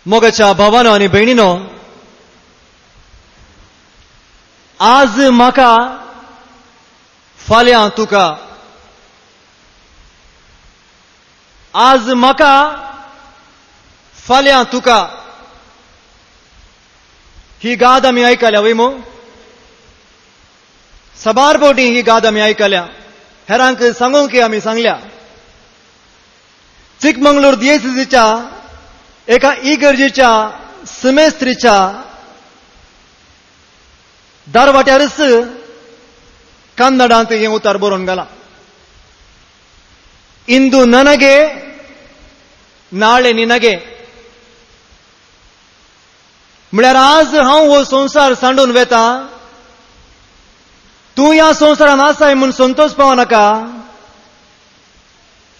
मोगाच्या भावानो आनी भयणीनो, आज म्हाका फाल्यां तुका, आज म्हाका फाल्यां तुका, ही गाद आमी आयकल्या वय मो. सबार फावटी ही गाद आमी आयकल्या, हेरांक सांगूंक आमी सांगल्या. चिकमंगळूर दिएसीसीच्या एका इगर्जेच्या सेमेस्त्रीच्या दारवाट्यारच कन्नडांत हे उतार बरोवन गेला. इंदू ನನಗೆ नाळे निनगे. म्हळ्यार आज हांव हो संवसार सांडून वेता, तूं ह्या संवसारान आसाय म्हूण संतोष पावनाका.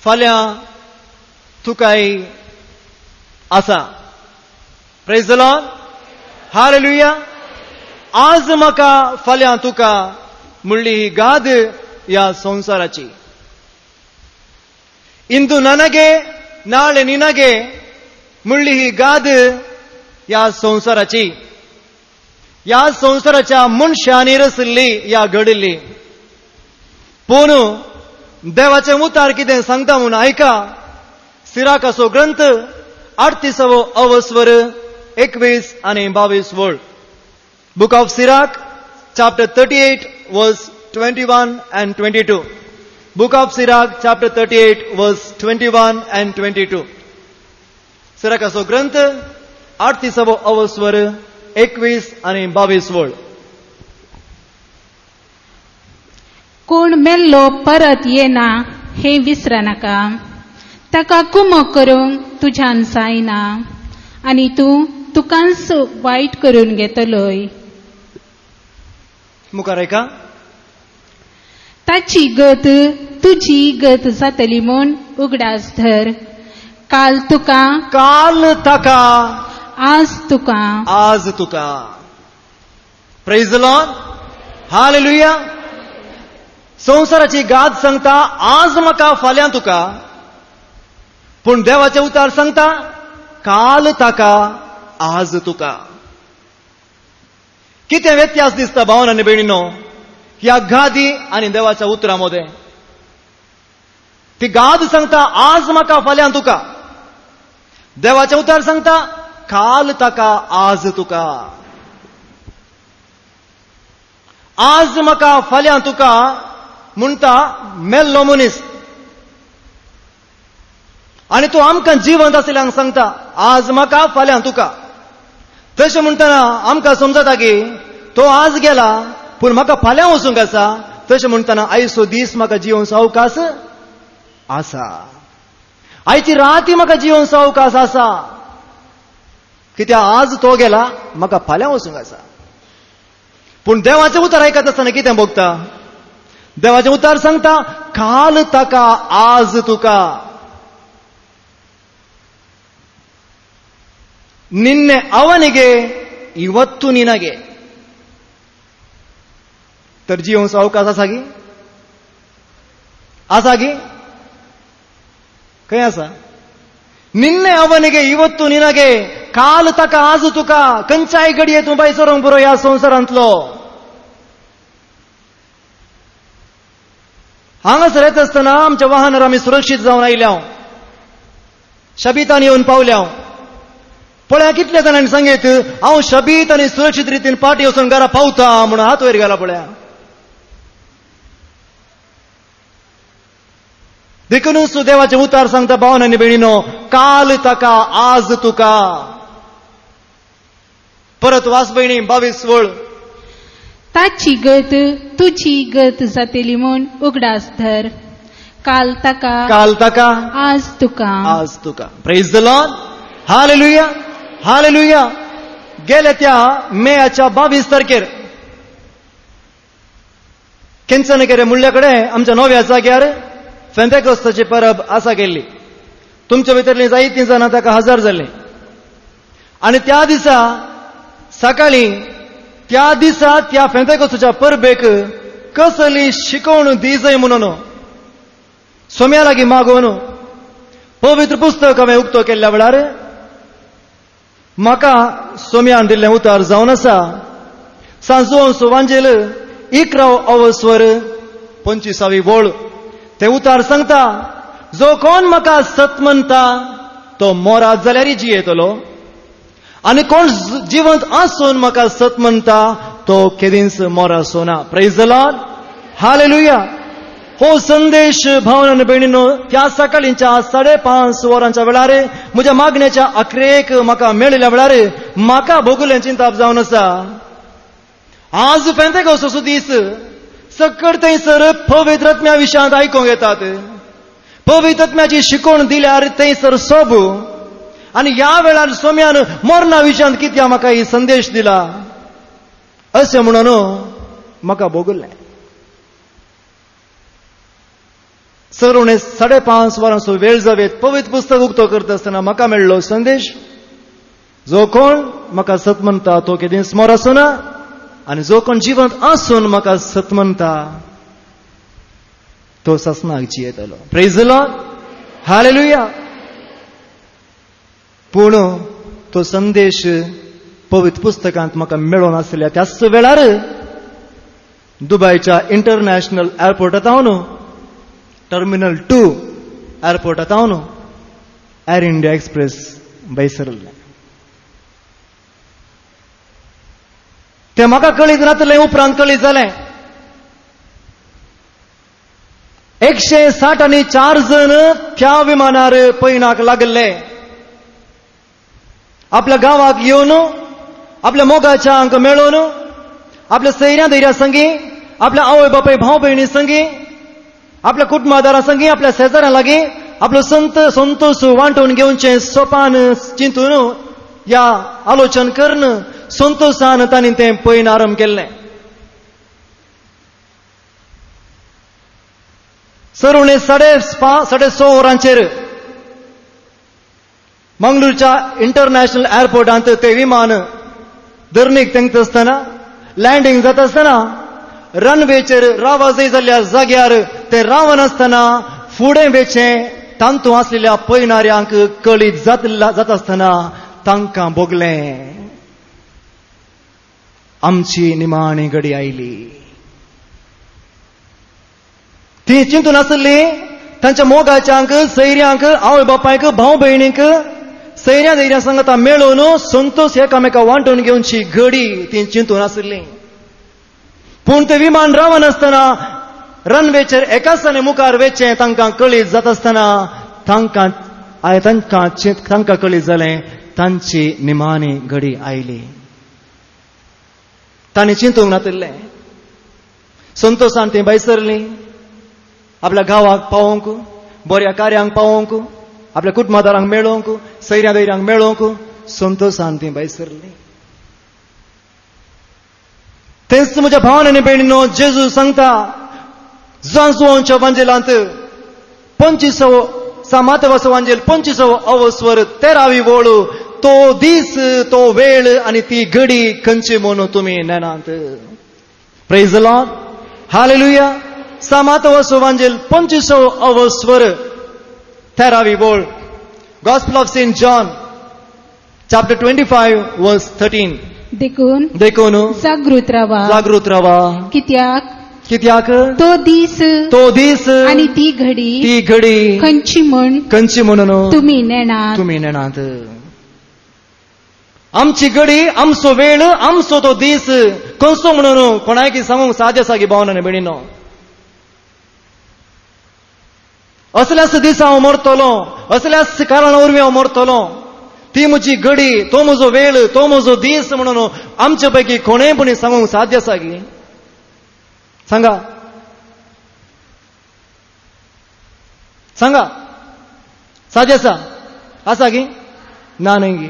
फाल्यां तुकाय आसा. Praise the Lord, hallelujah. आज म्हाका फाल्यां तुका म्हणली ही गाद ह्या संवसाराची. इंदू ನನಗೆ नाळे निनगे म्हणली ही गाद ह्या संवसाराची. ह्या संवसाराच्या मनशांनी रचल्ली ह्या घडिल्ली. पूण देवाचे उतार कितें सांगता म्हूण आयका. सिराकाचो ग्रंथ 38 अवस्वर 21 आनी 22 वळ. Book of Sirach chapter 38 verse 21 and 22. Book of Sirach chapter 38 verse 21 and 22. सिराकाचो ग्रंथ 38 अवस्वर 21 आनी 22 वळ. कोण मेल्लो परत येना हे विसरा नाका. ताका कुमक करूंक तुज्यान जायना आनी तूं तुकांच वायट करून घेतलोय. मुखार ऐका. ताची गत तुजी गत जातली म्हूण उगडास धर. काल तुका, काल ताका, आज तुका, आज तुका. Praise the Lord, hallelujah. संवसाराची गाद सांगता आज म्हाका फाल्यां तुका, पूण देवाचे उतार सांगता काल ताका, आज तुका. कितें व्यत्यास दिसता भावांनो आनी भयणीनो ह्या गादी आनी देवाच्या उतरां मदें. ती गाद सांगता आज म्हाका फाल्यां तुका. देवाचे उतार सांगता काल ताका, आज तुका. आज म्हाका फाल्यां तुका म्हणटा मेल्लो मनीस. आनी तो आमकां जिवंत आशिल्ल्यांक सांगता आज म्हाका फाल्यां तुका. तशें म्हणटना आमकां समजता की तो आज गेला पूण म्हाका फाल्यां वचूंक आसा. तशें म्हणटना आयचो दीस म्हाका जिवंक अवकाश आसा. आयची राती म्हाका जिवंक अवकाश आसा. कित्याक आज तो गेला म्हाका फाल्यां वचूंक आसा. पूण देवाचें उतार आयकत आसतना कितें भोगता. देवाचें उतार सांगता काल ताका, आज तुका. ನಿನ್ನೆ ಅವನಿಗೆ ಇವತ್ತು ನಿನಗೆ. तर जिवंक अवकाश आसा गी, आसा गी, खंय आसा. निन्ने ಅವನಿಗೆ ಇವತ್ತು ನಿನಗೆ, काल ताका, आज तुका. खंयच्याय घडये तूं भायर सरोंक बरो ह्या संवसारांतलो. हांगासर येत आसतना आमच्या वाहनार आमी सुरक्षीत जावन आयल्या. शबीतान येवन पावल्या. पळया कितल्या जाणांनी सांगीत हांव शबीत आनी सुरक्षीत रितीन पाटी वचून घरा पावता म्हणून हात वयर घाला. पळया देखूनच देवाचे उतार सांगता भावांनो आनी भयणीनो काल ताका, आज तुका. परत वास भयणी 22 वळ. ताची गत तुजी गत जातली म्हूण उगडास धर. काल ताका, काल ताका, आज तुका, आज तुका. Praise the Lord, hallelujah, hallelujah. गेल्या त्या मेच्या 22 तारखेर केंचनकेरे मुळ्या कडेन आमच्या नव्या जाग्यार फेंतेकोस्ताची परब आसा गेल्ली. तुमच्या भितरलीं जायतीं जाणां ताका हजर जाल्लीं. आनी त्या दिसा सकाळीं त्या दिसा त्या फेंतेकोस्ताच्या परबेक कसली शिकवण दी जाय म्हणून सोम्या लागीं मागून पवित्र पुस्तक हांवें उक्तो केल्ल्या वेळार म्हाका सोम्यान दिल्लें उतार जावन आसा सांजोवन सुवांजेल 11 स्वर 25वी वोळ. ते उतार सांगता, जो कोण म्हाका सत म्हणटा तो मोरात जाल्यार जियेतलो, आनी कोण जिवंत आसून म्हाका सत म्हणटा तो केदींच मोरा सोना. Praise the Lord, hallelujah. हो संदेश भावन आनी भयणीनो त्या सकाळींच्या 5:30 वरांच्या वेळार म्हज्या मागण्याच्या अखेरेक म्हाका मेळिल्ल्या वेळार म्हाका भोगुलें चिंताप जावन आसा. आज पेंतेकोस्त दीस सकट थंयसर पवित्र आत्म्या विशयांत आयकूंक येतात. पवित्र आत्म्याची शिकवण दिल्यार थंयसर सोब. आनी ह्या वेळार सोम्यान मरणा विशयांत कित्याक म्हाका ही संदेश दिला अशें म्हणून म्हाका भोगुल्लें. सर 5:30 वरांचो वेळ जावेत पवित्र पुस्तक उक्तो करता आसतना म्हाका मेळ्ळो संदेश, जो कोण म्हाका सत म्हणटा तो केदींच मोर आसना, आनी जो कोण जिवंत आसून म्हाका सत म्हणटा तो ससनाक जियेतलो. Praise the Lord, hallelujah. पूण तो संदेश पवित्र पुस्तकांत म्हाका मेळोन आसल्या त्याच वेळार दुबयच्या इंटरनॅशनल एअरपोर्टात हांव टर्मिनल 2 एअरपोर्टात हांव एअर इंडिया एक्सप्रेस बैसरल्लें. तें म्हाका कळीत नासलें, उपरांत कळीत जालें. 164 जण त्या विमानार पैनाक लागले. आपल्या गांवाक येवन आपल्या मोगाच्या अंक मेळोवन आपल्या सैऱ्या दैऱ्या संगी, आपल्या आवय बापाय भाव भयणी संगी, आपल्या कुटुंबादारां संगी, आपल्या शेजाऱ्यां लागीं आपलो संतोष वांटून घेवचें सोपान चिंतून या आलोचन करून संतोषान तांणी तें पैन आरंभ केल्लें. सर 6:30 वरांचेर मंगळूरच्या इंटरनॅशनल एअरपोर्टांत ते विमान धरणीक तेंकता आसतना लँडिंग जाता आसतना रनवेचेर रावा जाय जाल्ल्या जाग्यार ते रावन आसतना फुडें वेचें तांतू आसलेल्या पैनाऱ्यांक कळीत जाता आसतना तांकां भोगलें. आमची निमाणी घडी आयली. ती चिंतून आसली तांच्या मोगाच्यांक, सैऱ्यांक, आवय बापायक, भाव भयणीक, सैऱ्या दैऱ्या सांगता मेळोवन संतोष एकामेका वांटून घेवची घडी ती चिंतून आसली. पूण ते विमान रावन आसतना रनवेचेर एकासाने मुखार वेचें तांकां कळीत जाता आसतना तांकां कळीत जालें तांची निमाणी घडी आयली. तांणी चिंतूंक नासलें. संतोशान ती बैसरलीं. आपल्या गांवाक पावोवंक, बऱ्या कार्यांक पावोवंक, आपल्या कुटुंबादारांक मेळोवंक, सैऱ्या दैऱ्यांक मेळोवंक संतोशान ती बैसरलीं. तेच म्हज्या भावान आनी भयणीनो जेजू सांगता जांजोवच्या वांजेलांत 25 वांजेल 25 स्वर 13वी वोळ. तो दीस, तो वेळ आनी ती घडी खंयची म्हणून तुमी नेनात. Praise the Lord, hallelujah. 27 वांजेल 25 स्वर 13वी वोळ. Gospel of saint John chapter 25 verse 13. देखून जागृत रावा. कित्याक तो दीस आनी ती घडी खंयची म्हणून तुमी नेनात. आमची घडी, आमचो वेळ, आमचो तो दीस खंयचो म्हणून कोणायकी सांगूंक साध्य आसा की भावनाने भयणीनो. असल्याच दिसा हांव मरतलो, असल्याच कारणा वरवीं हांव मरतलो. ती म्हजी घडी, तो म्हजो वेळ, तो म्हजो दीस म्हणून आमचे पैकी कोणेपणी सांगूंक साध्य आसा की? सांगा साध्य आसा की ना? न्ही गी.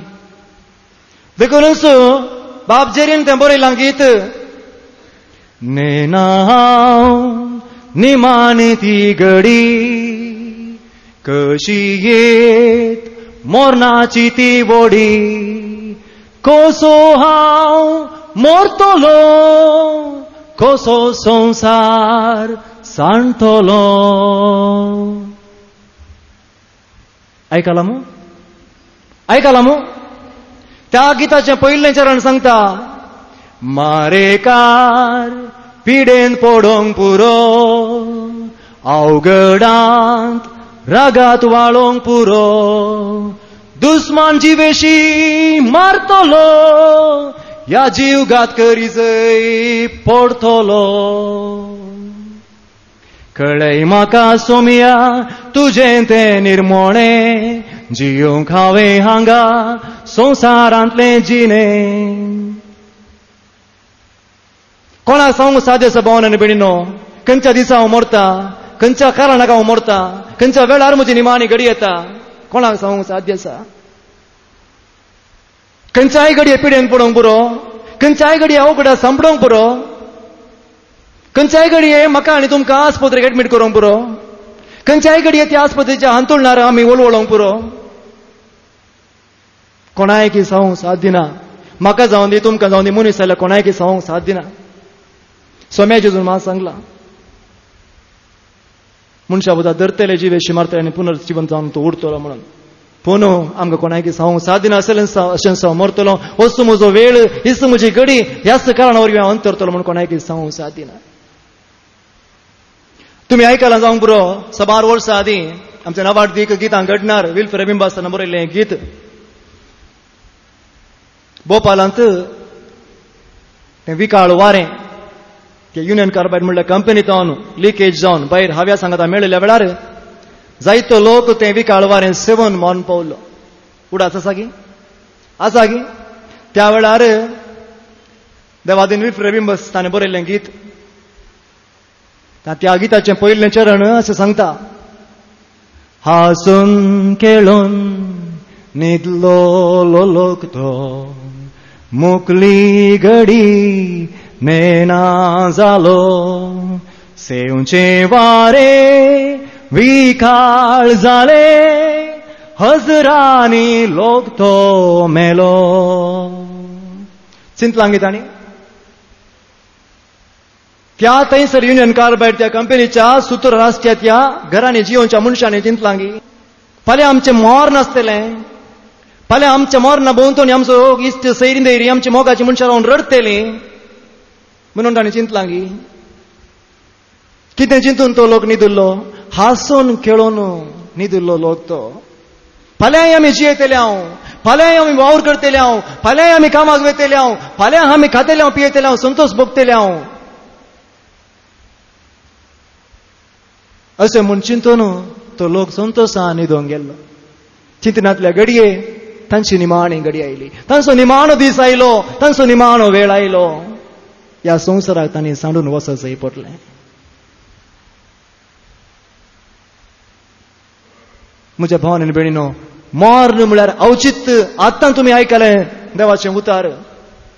देखूनच बाब जेरीन तें बरयलां गीत. नेना निमाणी ती घडी कशी येत मोरनाची ती वोडी. कसो हांव मोरतलो, कसो संसार सांडतलो. आयकलां मू? त्या गिताचे पयलें चरण सांगता, मारेकार पिडेन पडोंक पुरो, अवघडांत रागात वाळोंक पुरो, दुस्मान जिवेशी मारतलो, या जीवघात करी जय पडतलो. कळय म्हाका सोमिया तुजें तें निर्मोणें, जियोंक हांवें हांगा संवसारांतलें जिणें. कोणाक सांगूंक साध्य आसा भावन आनी भयणीनो, खंयच्या दिसा हांव मरता, खंयच्या कारणाक हांव मरता, खंयच्या वेळार म्हजी निमाणी घडी येता, कोणाक सांगूंक साध्य आसा? खंयच्याय घडये पिडेन पडोंक पुरो, खंयच्याय घडये अवघडात सांपडोंक पुरो, खंयच्याय घडये म्हाका आनी तुमकां आस्पत्रेक एडमीट करूंक पुरो, खंयच्याय घडये त्या आस्पत्रेच्या हांतुरणार आमी वळवळोंक पुरो. कोणायकी सांगूंक साध्य ना. म्हाका जावं दी, तुमकां जावं दी, मनीस जाल्यार कोणायकी सांगूंक साध्य ना. सोम्या जेजून म्हाका सांगला, मनशा बुदा धरतले जिवेशी मारतले आनी पुनर्जीवन जावन तो उरतलो म्हणून. पूण आमकां कोणायकी सांगूंक साध्य ना. अशें मरतलो, असो म्हजो वेळ, हिच म्हजी घडी, ह्याच कारणां वरवीं हांव अंतरतलो म्हणून कोणायकी सांगूंक साध्य ना. तुम्ही आयकलां जावंक पुरो, 12 वर्सां आदीं आमच्या नवाड्डीक गितां घडणार विल्फ्रेड बिंबास्तान बरयल्लें गीत. भोपालांत तें विकाळ वारें, ते युनियन कार्बायड म्हणल्यार कंपनींतल्यान लिकेज जावन भायर हव्या सांगाता मेळिल्ल्या वेळार जायतो लोक तें विकाळ वारें सेवन मरण पावलो. उडास आसा गी? आसा गी? त्या वेळार देवादीन विल्फ्रेड बिंबास्तान बरयल्लें गीत. त्या गिताचें पयलें चरण अशें सांगता, हांसून खेळून न्हिदलो लोक तो, मुकली घडी नेना जालो, सेवचे वारे विकाळ जाले, हजरांनी लोक तो मेलो. चिंतलां गितांनी त्या थंयसर युनियन कार्बायड त्या कंपनीच्या सुत्र राष्ट्रीय त्या घरांनी जियोच्या मनशांनी चिंतलांगी, फाल्यां आमचें मोर नासतलें, फाल्यां आमच्या मोरना भोंवतणी आमचो इश्ट सैरीं दैरी आमची मोगाची मनशां रावन रडटलीं म्हणून तांणी चिंतलांगी. कितें चिंतून तो लोक न्हिदुल्लो? हांसून खेळून न्हिदुल्लो लोक तो. फाल्यां आमी जियेतले हांव, फाल्यां आमी वावर करतले हांव, फाल्यां आमी कामाक वयतले हांव, फाल्यां आमी खातले हांव, पियेतले हांव, संतोश भोगतले हांव, अशें म्हूण चिंतून तो लोक संतोशान न्हिदोंक गेल्लो. चिंतनांतल्या घडये तांची निमाणी घडी आयली, तांचो निमाणो दीस आयलो, तांचो निमाणो वेळ आयलो. ह्या संवसाराक तांणी सांडून वचत जाय पडलें. म्हज्या भावान आनी भयणीनो, मरण म्हळ्यार औचित्य. आतां तुमी आयकलें देवाचें उतार,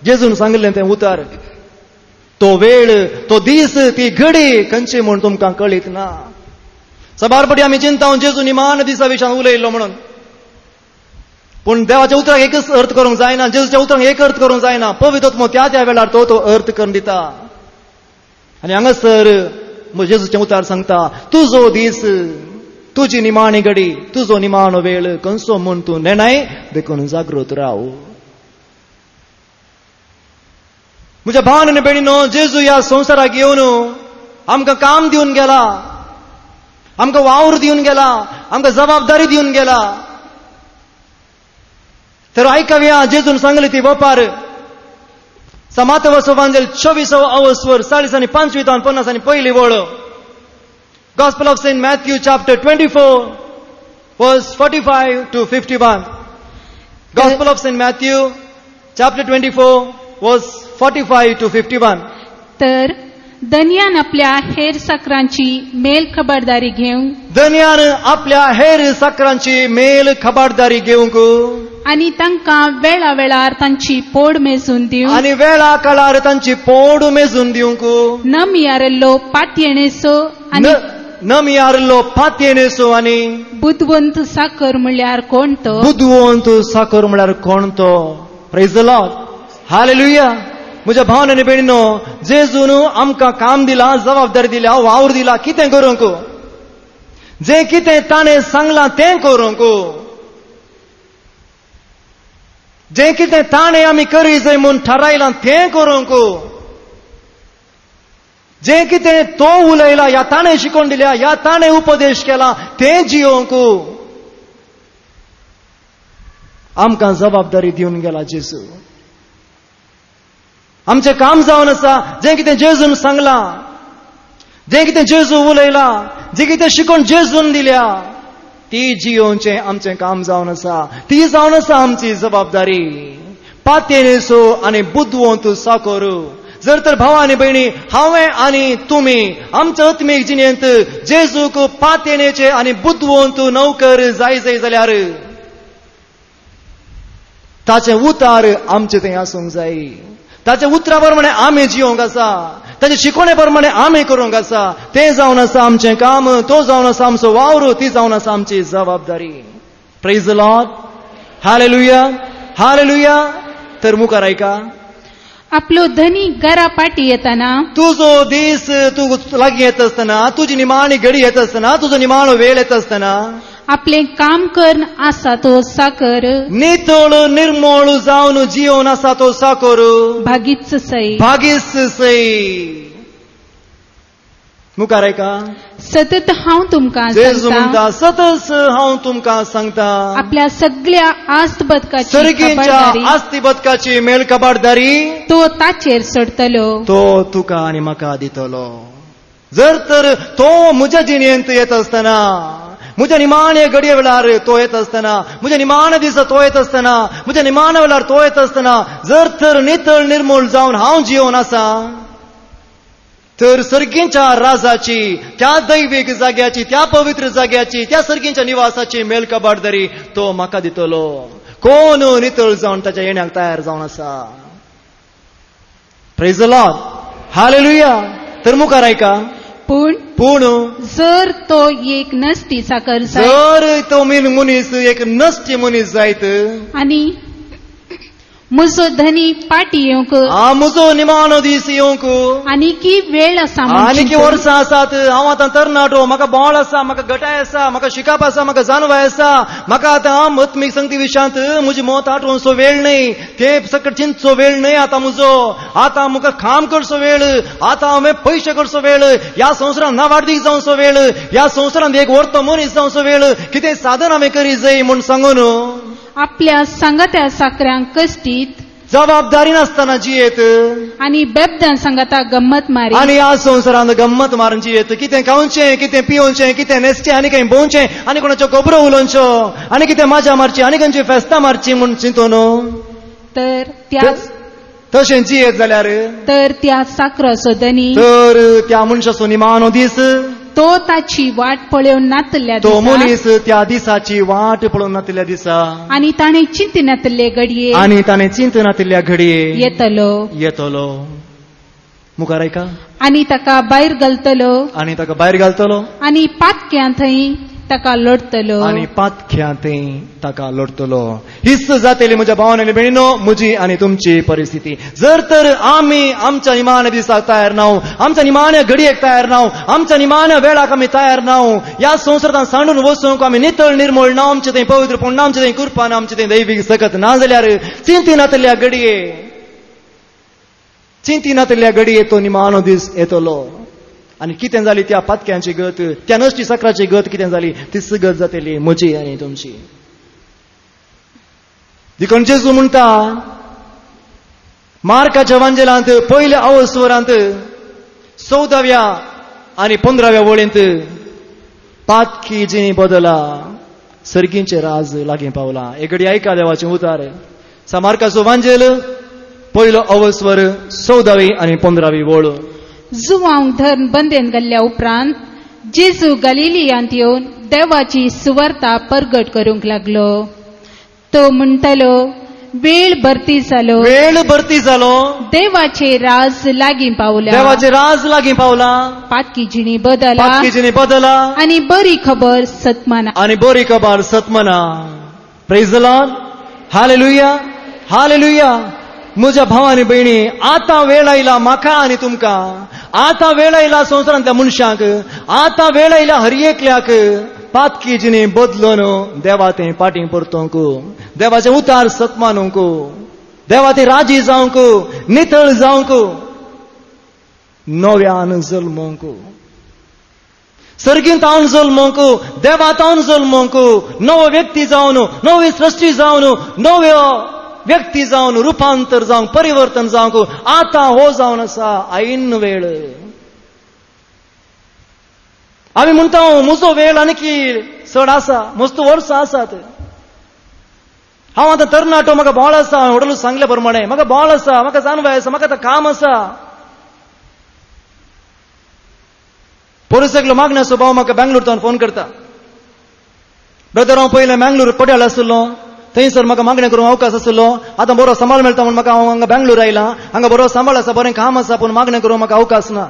जेजून सांगिल्लें तें उतार. तो वेळ, तो दीस, ती घडी खंयची म्हूण तुमकां कळीत ना. सबारपटी आमी चिंता जेजू निमान दिसा विशयान उलयल्लो म्हणून, पूण देवाच्या उतराक एकच अर्थ करूंक जायना, जेजूच्या उतराक एक अर्थ करूंक जायना. पवित्र आत्मो त्या त्या वेळार तो अर्थ करून दिता. आनी हांगासर जेजूचें उतार सांगता, तुजो दीस, तुजी निमाणी घडी, तुजो निमाणो वेळ खंयचो म्हूण तूं नेणाय देखून जागृत राव. म्हज्या भावान आनी भयणीनो, जेजू ह्या संवसाराक येवन आमकां काम दिवन गेला, आमकां वावर दिवन गेला, आमकां जबाबदारी दिवन गेला. तर आयकव्या जेजून सांगली ती वपार. समातवस एवांजेल 24 अवस्वर 40 आनी 25 आनी 50 आनी पयली वळ. Gospel of St. Matthew chapter 24 verse 45 to 51. Gospel of St. Matthew chapter 24 verse 45 to 51. तर दनियान आपल्या हेर साकरांची मेल खबरदारी घेवंक, दनियान आपल्या हेर साकरांची मेल खबरदारी घेवंक आनी तांकां वेळा वेळार तांची पोड मेजून दिवंक, आनी वेळा काळार तांची पोड मेजून दिवंक, न मियारल्लो पातयेणेसो आनी न मियारल्लो पातयेणेसो आनी बुदवंत साकर म्हळ्यार कोण तो? बुदवंत साकर म्हळ्यार कोण तो? Praise the Lord, hallelujah. म्हज्या भावान आनी भयणीनो, जेजून आमकां काम दिलां, जबाबदारी दिल्या, वावर दिला, कितें करूंक? जे कितें ताणें सांगलां तें करूंक. जे कितें ताणें आमी करी जाय म्हूण थारायलां तें करूंक, जे कितें तो उलयला, या ताणें शिकोवन दिल्या, या ताणें उपदेश केला तें जियोंक आमकां जबाबदारी दिवन गेला जेजू. आमचें काम जावन आसा, जें कितें जेजून सांगलां, जें कितें जेजू उलयला, जें कितें शिकोवन जेजून दिल्या, ती जियोवचें आमचें काम जावन आसा. ती जावन आसा आमची जबाबदारी. पातेनेसो आनी बुदवंत साकोर. जर तर भाव आनी भयणी, हांवें आनी तुमी आमच्या आत्मीक जिणेंत जेजूक पातेनेचे आनी बुदवंत नौकर जाय जाल्यार ताचें उतार आमचें तें आसूंक जाय. ताच्या उतरा प्रमाणे आमी जियोंक आसा, ताचे शिकवणे प्रमाणे आमी करूंक आसा. तें जावन आसा आमचें काम, तो जावन आसा आमचो वावर, ती जावन आसा आमची जबाबदारी. Praise the Lord. Hallelujah, hallelujah. तर मुखार ऐका. आपलो धनी घरा पाटी येताना, तुजो दीस तू लागीं येत आसतना, तुजी निमाणी घडी येत आसतना, तुजो निमाणो वेळ येत आसतना आपले काम करन आसा तो साकर, नितळ निर्मळ जावन जियोन आसा तो साकोर, भागीच सै. भागीस सै. मुखार ऐका. सतत हांव तुमकां जेजू सांगता, म्हणटा, सतत हांव तुमकां सांगता, आपल्या सगळ्या आस्त बदकाची सर्गीच्या खबरदारी आस्ती बदकाची मेळ कबाडदारी तो ताचेर सोडतलो. तो तुका आनी म्हाका दितलो. जर तर तो म्हज्या जिणेंत येत आसतना, म्हज्या निमाणे घडये वेळार तो येत आसतना, म्हज्या निमाणे दिसा तो येत आसतना, म्हज्या निमाणे वेळार तो येत आसतना जर तर नितळ निर्मळ जावन हांव जियोन आसा, तर सर्गींच्या राजाची, त्या दैवीक जाग्याची, त्या पवित्र जाग्याची, त्या सर्गींच्या निवासाची मेल कबाडदारी तो म्हाका दितलो. कोण नितळ जावन ताच्या येण्याक तयार जावन आसा. Praise the Lord. हालेलुया. तर मुखार ऐका. पूण जर तो एक नसती साकर जाय, जर तो मनीस एक नसटी मनीस जायत आनी म्हजो धनी पाटी येवंक, म्हजो निमाणो दीस येवंक, आनी की वेळ आसा, आनी की वर्सां आसात, हांव आतां तरणाटो, म्हाका बोळ आसा, म्हाका गटाय आसा, म्हाका शिकाप आसा, म्हाका जानवाय आसा, म्हाका आतां आत्मीक संगती विशयांत म्हजी मोत आठोवचो वेळ न्हय, ते सकट चिंतचो वेळ न्हय आतां म्हजो. आतां म्हाका काम करचो वेळ, आतां हांवें पयशे करचो वेळ, ह्या संवसारांत नावाडीक जावचो वेळ, ह्या संवसारांत एक व्हरतो मनीस जावचो वेळ, कितें साधन हांवें करी जाय म्हूण सांगून आपल्या सांगात्या साकऱ्यांक कश्टीत, जबाबदारी नासतना जियेत, आनी बेबद्यां सांगाता गम्मत मारी, आनी ह्या संवसारांत गम्मत मारून जियेत. कितें खावचें, कितें पिवचें, कितें न्हेसचें, आनी खंय भोंवचें, आनी कोणाच्यो खबरो उलोवच्यो, आनी कितें मजा मारची, आनी खंयची फेस्तां मारची म्हूण चिंतून तर त्या तशें जियेत जाल्यार तर त्या साकराचो धनी, तर त्या मनशाचो निमाणो दीस, तो ताची वाट पळोवन नातल्या तो दिसा, मनीस त्या दिसाची वाट पळोवन नातल्या दिसा, आनी ताणें चिंतनातले घडये आनी ताणें चिंतनातल्या घडये येतलो. मुखार ऐका. आनी ताका भायर घालतलो, आनी ताका भायर घालतलो, आनी पातक्यां थंय ताका लोटतलो, आनी पातख्यां थंय ताका लोटतलो. हीच जातली म्हज्या भावांनी आनी भयणीनो म्हजी आनी तुमची परिस्थिती. जर तर आमी आमच्या निमाण्या दिसाक तयार नाव, आमच्या निमाण्या घडयेक तयार नाव, आमच्या निमाण्या वेळाक आमी तयार नाव, ह्या संवसारांत सांडून वचूंक आमी नितळ निर्मळ ना, आमचें थंय पवित्रपण ना, आमचें थंय कृपा ना, आमचें थंय दैवीक सकत ना जाल्यार चिंतिनातल्या घडये, चिंतिनातल्या घडये तो निमाणो दीस येतलो. आनी कितें जाली त्या पातक्यांची गत, त्या नश्टी साकराची गत कितें जाली, ती सगत जातली म्हजी आनी तुमची. देखून जेजू म्हणटा मार्काच्या वांजेलांत पयल्या अवस्वरांत 14व्या आनी 15व्या वळींत, पातकी जिणी बदला, सर्गींचे राज लागीं पावला. एक घडी ऐका देवाचें उतार. मार्काचो वांजेल पयलो अवस्वर 14वी आनी 15वी वळ. जुवांक धर्म बंदेन घाल्ल्या उपरांत जेजू गलिलियांत येवन देवाची सुवार्ता परगट करूंक लागलो. तो म्हणटलो, वेळ भरती जालो, वेळ भरती जालो, देवाचे राज लागीं पावला, देवाचे राज लागीं पावला, पातकी जिणी बदला, पातकी जिणी बदला, आनी बरी खबर सतमाना, आनी बरी खबर सतमना. Praise the Lord. Hallelujah, hallelujah. म्हज्या भावांनी भयणी, आतां वेळ आयला म्हाका आनी तुमकां, आतां वेळ आयला संवसारांतल्या मनशांक, आतां वेळ आयला हर एकल्याक पातकी जिणी बदलोन देवा ते पाटी परतोंक देवाचे उतार सत्मानूंक देवा ते राजी जावंक नितळ जावंक नव्यान जल्मोंक सर्गींत हांव जल्मोंक देवात हांव जल्मोंक नवो व्यक्ती जावन नवी सृष्टी जावन नव्यो व्यक्ती जावन रुपांतर जावंक परिवर्तन जावंक आतां हो जावन आसा ऐन वेळ आमी म्हणटा म्हजो वेळ आनीकी चड आसा मस्त वर्सां आसात हांव आतां तरणाटो म्हाका बोळ आसा हांवें वडलो सांगले प्रमाणे म्हाका बोळ आसा म्हाका जानवाय आसा म्हाका आतां काम आसा परस एकलो मागण्याचो भाव म्हाका बँगलोरच्यान फोन करता ब्रदर हांव पयलें मँगलोर पड्याळ आसलो थंयसर म्हाका मागणें करूंक अवकाश आसलो आतां बरो सांबाळ मेळटा म्हूण म्हाका हांव हांगा बँगलोर आयलां हांगा बरो सांबाळ आसा बरें काम आसा पूण मागणें करूंक म्हाका अवकाश ना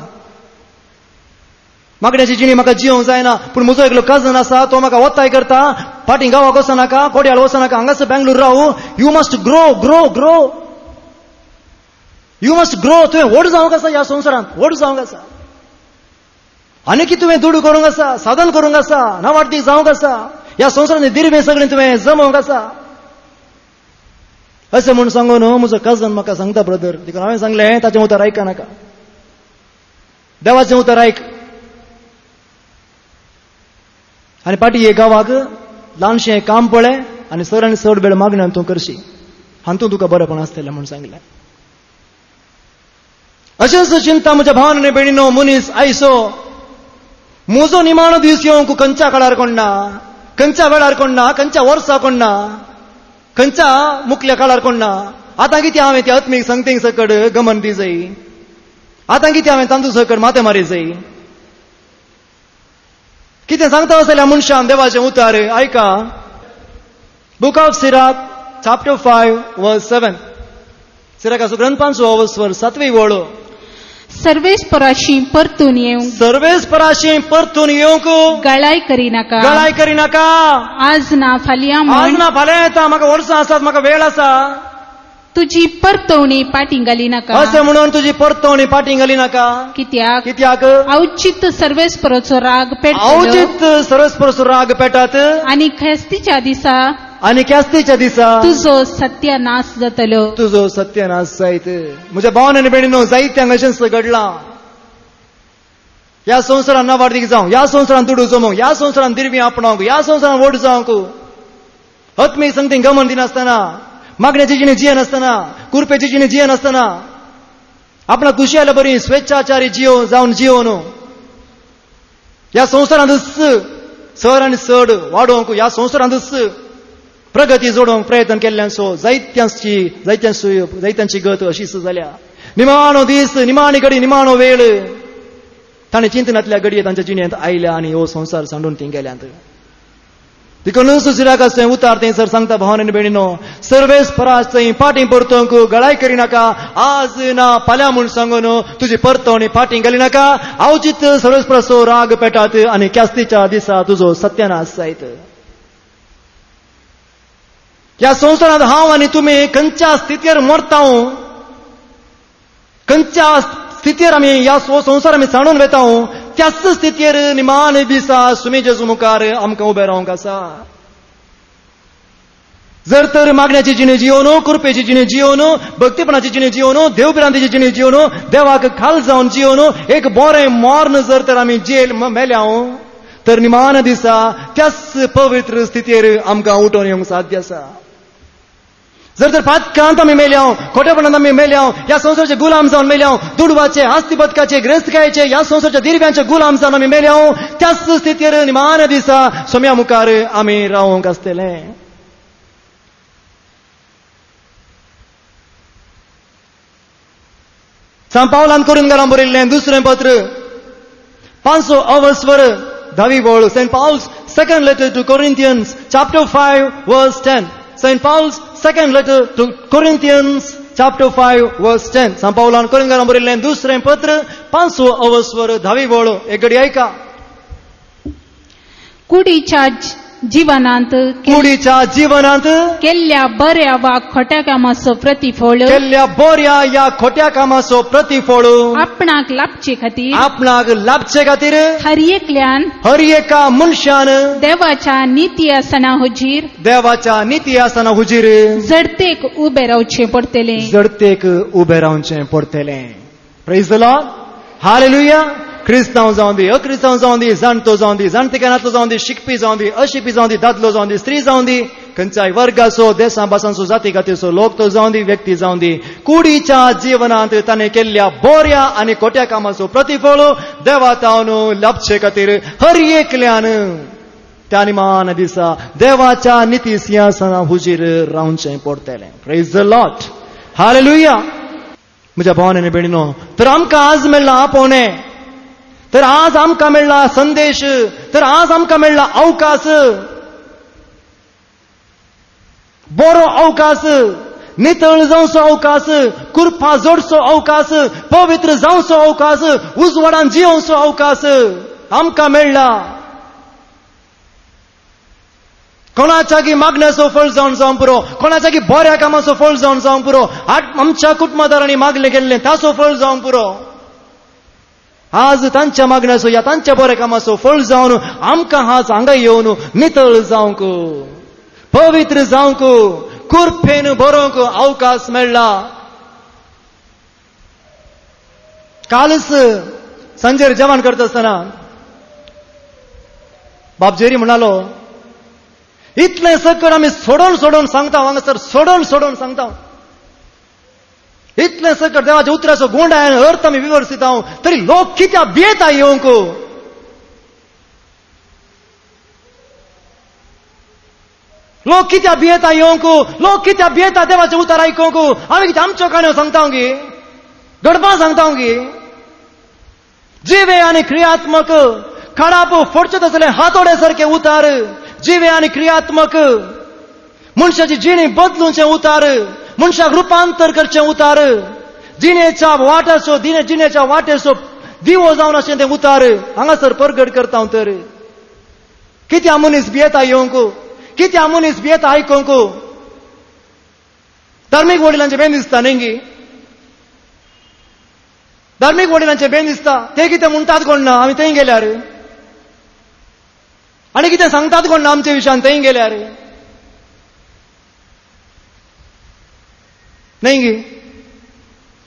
मागण्याची जिणी म्हाका जियोंक जायना पूण म्हजो एकलो कजन आसा तो म्हाका वताय करता फाटीं गांवाक वचनाका कोड्याळ वचनाका हांगासर बँगलोर रावू you must grow grow grow you must grow तुवें व्हड जावंक आसा ह्या संवसारांत व्हड जावंक आसा आनी तुवें दुडू करूंक आसा साधन करूंक आसा नावाडी जावंक आसा ह्या संवसारांत दिरबें सगळें तुवें जमोवंक आसा अशें म्हूण सांगून म्हजो कजन म्हाका सांगता ब्रदर देखून हांवें सांगलें ताचें उतर आयका नाका देवाचें उतर आयक आनी पाटी हे गांवाक ल्हानशें काम पळय आनी चड आनी चड वेळ मागण्यान तूं करशी हातूंत तुका बरेंपण आसतलें म्हूण सांगलें अशेंच चिंता म्हज्या भावान आनी भयणीनो मनीस आयसो म्हजो निमाणो दीस येवंक खंयच्या काळार कोण ना खंयच्या वेळार कोण ना खंयच्या वर्सा कोण ना खंयच्या मुखल्या काळार कोण ना आतां कितें हांवें त्या आत्मीक संगतीक सकट गमन दी जाय आतां कितें हांवें तांदूळ सकट माते मारी जाय कितें सांगता आसलेल्या मनशान देवाचें उतर आयका बुक ऑफ सिराक चॅप्टर 5 वर्स 7 सिराकाचो ग्रंथ 5 वर्स 7वी वळ सर्वेस्पराशी परतून येवंक सर्वेस्पराशी परतून येवंक गळाय करिनाका आज ना फाल्यां येता म्हाका वर्सां आसात म्हाका वेळ आसा तुजी परतवणी पाटी घाली नाका अशें म्हणून तुजी परतवणी पाटी घाली नाका कित्याक अवचित सर्वेस्पराचो राग पेटात आनी ख्यास्तीच्या दिसा तुजो सत्यानाश जायत म्हज्या भावान आनी भयणीनो जायत्यांक अशेंच घडलां ह्या संवसारान नावाडीक जावं ह्या संवसारान दुडू जमोवंक ह्या संवसारान दिरबी आपणावंक ह्या संवसारान व्हड जावंक आत्मीक संगतीक गमन दिनासतना मागण्याची जिणी जियेन आसतना कुरपेची जिणी जियेन आसतना आपणाक खुशी आल्या बरी स्वेच्छाचारी जावन जियोन ह्या संवसारांत चड आनी चड वाडोवंक ह्या संवसारांत प्रगती जोडोवंक प्रयत्न केल्ल्यान जायत्यांची गत अशीच जाल्या निमाणो दीस निमाणी घडी निमाणो वेळ ताणें चिंतनांतल्या घडये तांच्या जिणेंत आयल्या आनी हो संवसार सांडून ती गेल्यांत देखून सिराकाचें उतार थंयसर सांगता भावान आनी भयणीनो सर्वेस्पराच पाटी परतोवंक गळाय करिनाका आज ना फाल्यां म्हूण सांगून तुजी परतवणी पाटी घाली नाका अवचित सर्वेस्पराचो राग पेटात आनी ख्यास्तीच्या दिसा तुजो सत्यानाश जायत ह्या संवसारांत हांव आनी तुमी खंयच्या स्थितीर मरता खंयच्या स्थितीर आमी ह्या संवसार आमी सांडून वेता त्याच स्थितीर निमान दिसा सुमी जेजू मुखार आमकां उबें रावंक आसा जर तर मागण्याची जिणी जियोन कृपेची जिणी जियोन भक्तीपणाची जिणी जियोन देवभिरांतीची जिणी जियोन देवाक खाल जावन जियोन एक बरें मॉर्न जर तर आमी मेल्या तर निमान दिसा त्याच पवित्र स्थितीर आमकां उठोवन येवंक साध्य आसा जर तर पातकांत आमी मेल्या खोटेपणांत आमी मेल्या ह्या संवसाराचे गुलाम जावन मेल्या दुडवाचे आस्ती बदकाचे ग्रेस्तकायेचे ह्या संवसाराच्या दिरब्यांचे गुलाम जावन आमी मेल्या त्याच स्थितीर निमान दिसा सोम्या मुखार आमी रावंक आसतले सांत पावलान कोरिंथीयांक बरयल्लें दुसरें पत्र 5 वळ saint Paul's second letter to Corinthians chapter 5 verse 10 St. Paul's second letter to Corinthians chapter 5 verse 10 St. Paulan Korinthयांक बरयल्लें दुसरें पत्र 5 10 वळ एक घडी ऐका जीवनांत कुडीच्या जीवनांत केल्ल्या बऱ्या वा खोट्या कामाचो प्रतिफळ केल्ल्या बऱ्या या खोट्या कामाचो प्रतिफळ आपणाक लाभचे खातीर आपणाक लाभचे खातीर हर एकल्यान हर एका मनशान देवाच्या निती आसना हुजीर देवाच्या निती आसना हुजीर जडतेक उबे रावचे पडतले जडतेक उबे रावचे पडतले. Praise the Lord. हालेलुया. क्रिस्तांव जावं दी, अक्रिस्तांव जावं दी, जाणटो जावं दी, जाणटेपणांतलो जावं दी, शिकपी जावं दी, अशिकपी जावं दी, दादलो जावं दी, स्त्री जावं दी, खंयच्याय वर्गाचो, देशां भासांचो, जाती खातीरचो लोक तो जावं दी, व्यक्ती जावं दी, कुडीच्या जीवनांत ताणें केल्ल्या बऱ्या आनी खोट्या कामाचो प्रतिफळ देवा तावन लाभचे खातीर हर एकल्यान त्या निमान दिसा देवाच्या निती सिंहासना हुजीर रावचें पडटलें. Praise the Lord. हालेलुया. म्हज्या भावांनी आनी भयणीनो, तर आमकां आज मेळ्ळा आपोवणे, तर आज आमकां मेळ्ळा संदेश, तर आज आमकां मेळ्ळा अवकाश, बरो अवकाश, नितळ जावचो अवकाश, कुरपा जोडचो अवकाश, पवित्र जावचो अवकाश, उजवाडान जियोवचो अवकाश आमकां मेळ्ळा. कोणाच्यागी मागण्याचो फळ जावन पुरो, कोणाच्यागी बऱ्या कामाचो फळ जावन पुरो, आमच्या कुटुंबदारांनी मागले गेल्ले ताचो फळ जावन पुरो. आज तांच्या मागण्याचो या तांच्या बऱ्या कामाचो फळ जावन आमकां आज हांगा येवन नितळ जावंक, पवित्र जावंक, कुरफेन बरोवंक अवकाश मेळ्ळा. कालच सांजेर जेवण करता आसतना बाब जेरी म्हणालो, इतले सकट आमी सोडून सांगता, हांगासर सोडून सांगता, इतले सकट देवाच्या उतराचो गुण आहे, अर्थ आमी विवर्सित आहोत, तरी लोक कित्या भियेता येवंक. लोक कित्या भियेता येवंक, लोक कित्या भियेता देवाचे उतार आयकूंक. आमी कितें आमच्यो काणयो सांगता गी, गडपां सांगता गी. जिवे आनी क्रियात्मक खडाप फोडचे असले हातोडे सारखे उतार, जिवे आनी क्रियात्मक मनशाची जिणी बदलूचे उतार, मनशाक रुपांतर करचे उतार, जिणेच्या वाटेचो दिवो जावन अशें ते उतार हांगासर परगट करता हांव. तर कित्या मनीस भियेता येवंक, कित्या मनीस भियेता आयकूंक. धार्मीक वडिलांचे बेन दिसता न्ही, धार्मीक वडिलांचे बेन दिसता, ते कितें म्हणटात कोण ना, आमी थंय गेल्यार आनी कितें सांगतात कोण ना आमच्या विशयान थंय गेल्यार नाही गी.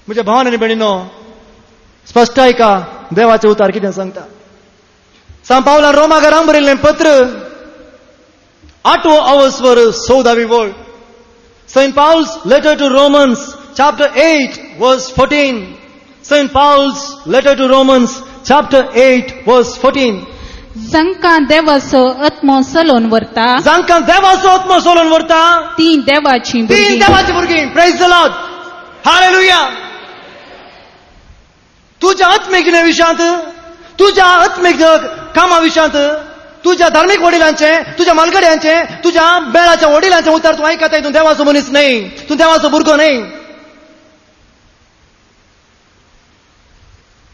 म्हज्या भावान आनी भयणीनो, स्पश्ट आयका देवाचे उतार कितें सांगता. सांत पावलान रोमाकारांक बरयल्लें पत्र 8 अवस्वर 14वी वळ. St. Paul's letter to Romans chapter 8 verse 14. St. Paul's letter to Romans chapter 8 verse 14. जांकां देवाचो आत्मो चलोवन व्हरता, जांकां देवाचो आत्मो चलोवन व्हरता, ती देवाची भुरगीं. Praise the Lord. हालेलुया. तुज्या आत्मीक विशयांत, तुज्या आत्मीक कामा विशयांत, तुज्या धार्मीक वडिलांचे, तुज्या मालगड्यांचे, तुज्या बेळाच्या वडिलांचे उतार तूं आयकता. तूं देवाचो मनीस न्ही, तूं देवाचो भुरगो न्ही.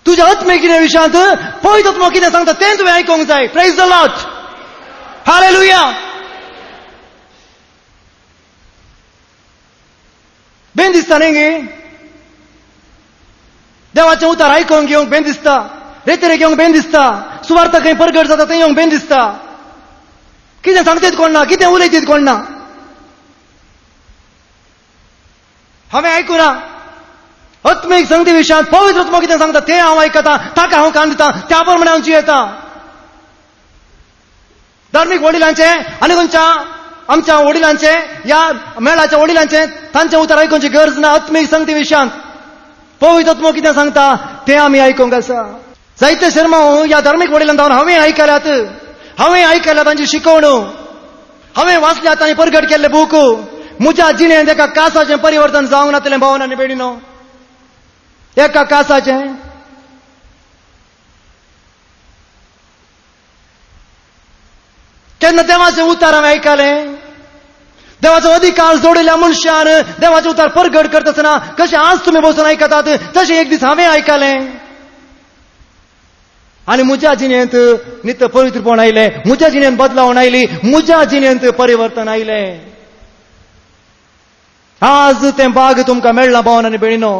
तुज्या आत्मीक विशयांत पवित्र आत्मो कितें सांगता तें तुवें आयकूंक जाय. Praise the Lord. हालेलुया. बेन दिसता न्ही गे, देवाचे उतार आयकूंक घेवंक बेन दिसता, रेतेरे घेवंक बेन दिसता, सुवार्थ खंय परगट जाता थंय येवंक बेन दिसता. कितें सांगतात कोण ना, कितें उलयतात कोण ना. हांवें आयकुना आत्मीक संगती विशयांत पवित्र आत्मो कितें सांगता तें हांव आयकता, ताका हांव कान दिता, त्या प्रमाणे हांव जियेता. धार्मीक वडिलांचे आनी खंयच्या आमच्या वडिलांचे, या मेळाच्या वडिलांचे, तांचे उतार आयकुंची गरज ना. आत्मीक संगती विशयांत पवित्र आत्मो कितें सांगता तें आमी आयकूंक आसा. जायते शर्मा ह्या धार्मीक वडिलांक धांवन हांवें आयकल्यात तांची शिकवण, हांवें वाचल्यात तांणी परगट केल्ले बूक. म्हज्या जिणेंत एका कासाचें परिवर्तन जावंक नातलें भावान आनी भयणीनो. एका कासाचें केन्ना देवाचें उतार हांवें आयकलें. देवाचो अधिकार जोडिल्ल्या मनशान देवाचे उतार परगट करता आसतना कशें आज तुमी बसून आयकतात तशें एक दीस हांवें आयकलें. आणि मुझ्या जिणेंत नित्य पवित्रपण आयले, मुझ्या जिणेंत बदलावण आयली, मुझ्या जिणेंत परिवर्तन आयले. आज ते भाग तुमकां मेळ्ळा भावन आनी भयणीनो.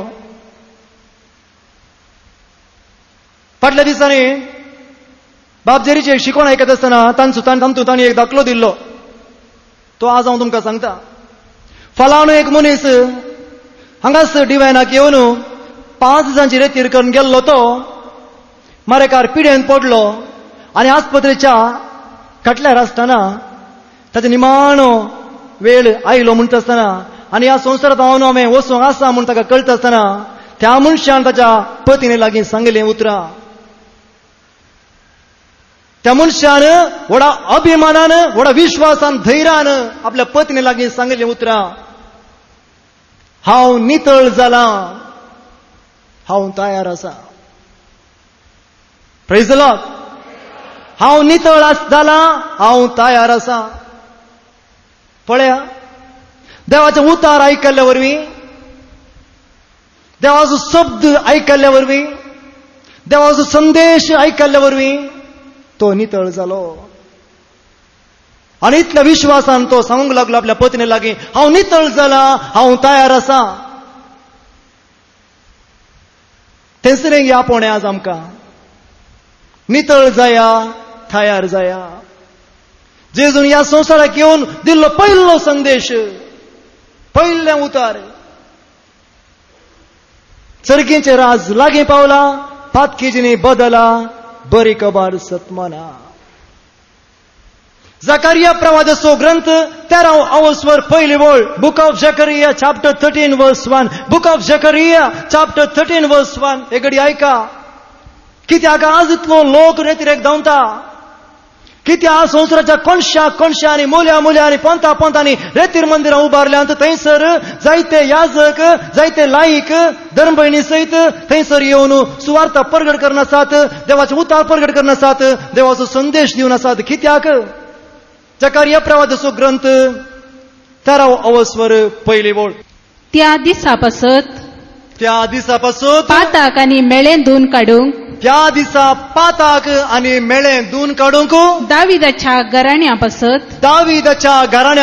फाटल्या दिसांनी बापजेरीचे शिकवण आयकत आसतना तांणी एक दाखलो दिल्लो. तो आज हांव तुमकां सांगता. फलाणो एक मनीस हांगाच डिवायनाक येवन 5 दिसांची रेतीर करून गेल्लो. तो मारेकार पिडेन पडलो आनी आस्पत्रेच्या खटल्यार आसतना ताचो निमाणो वेळ आयलो म्हणटा आसतना आनी ह्या संवसारांत हांवें वचूंक आसा म्हूण ताका कळटा आसतना त्या मनशान ताच्या पत्नी लागीं सांगलें उतरां. त्या मनशान व्हडा अभिमानान, व्हडा विश्वासान, धैर्यान आपल्या पत्नी लागीं सांगलें उतरां, हांव नितळ जालां, हांव तयार आसा. Praise the Lord. हांव नितळ जालां, हांव तयार आसा. पळया, देवाचे उतार आयकल्ल्या वरवीं, देवाचो शब्द आयकल्ल्या वरवीं, देवाचो संदेश आयकल्ल्या वरवीं तो नितळ जालो. आनी इतल्या विश्वासान तो सांगूंक लागलो आपल्या पत्नी लागीं, हांव नितळ जालां, हांव तयार आसा. थंयसर या पोणे आज आमकां नितळ जाया, तयार जाया. जेजून ह्या संवसाराक येवन दिल्लो पयलो संदेश, पयलें उतार. सर्गेचें राज लागीं पावला, पातकी जिणी बदला, बरी कबार सतमना. जकारिया प्रवादाचो ग्रंथ 13 वर पयली वळ. बुक ऑफ जकारिया चॅप्टर 13 वर्स 1. बुक ऑफ जकारिया चॅप्टर 13 वर्स 1. एक घडी आयका. कित्याक आज इतलो लोक रेतीरेक धांवता, कित्याक संवसाराच्या कोणशा आनी मोल्या आनी पंथांनी रेतीर मंदिरां उबारल्यांत. थंयसर जायते याजक, जायते लायक, धर्मभयणी सयत थंयसर येवन सुवार्थ परगट करन आसात, देवाचे उतार परगट करन आसात, देवाचो संदेश दिवन आसात. कित्याक जकारिया प्रवादाचो ग्रंथ 13 वर पयली वळ. त्या दिसा पासत पाताक आनी मेळें धुवन काडूंक, त्या दिसा पाताक आनी मेळें धुवन काडूंक दाविदाच्या घराण्या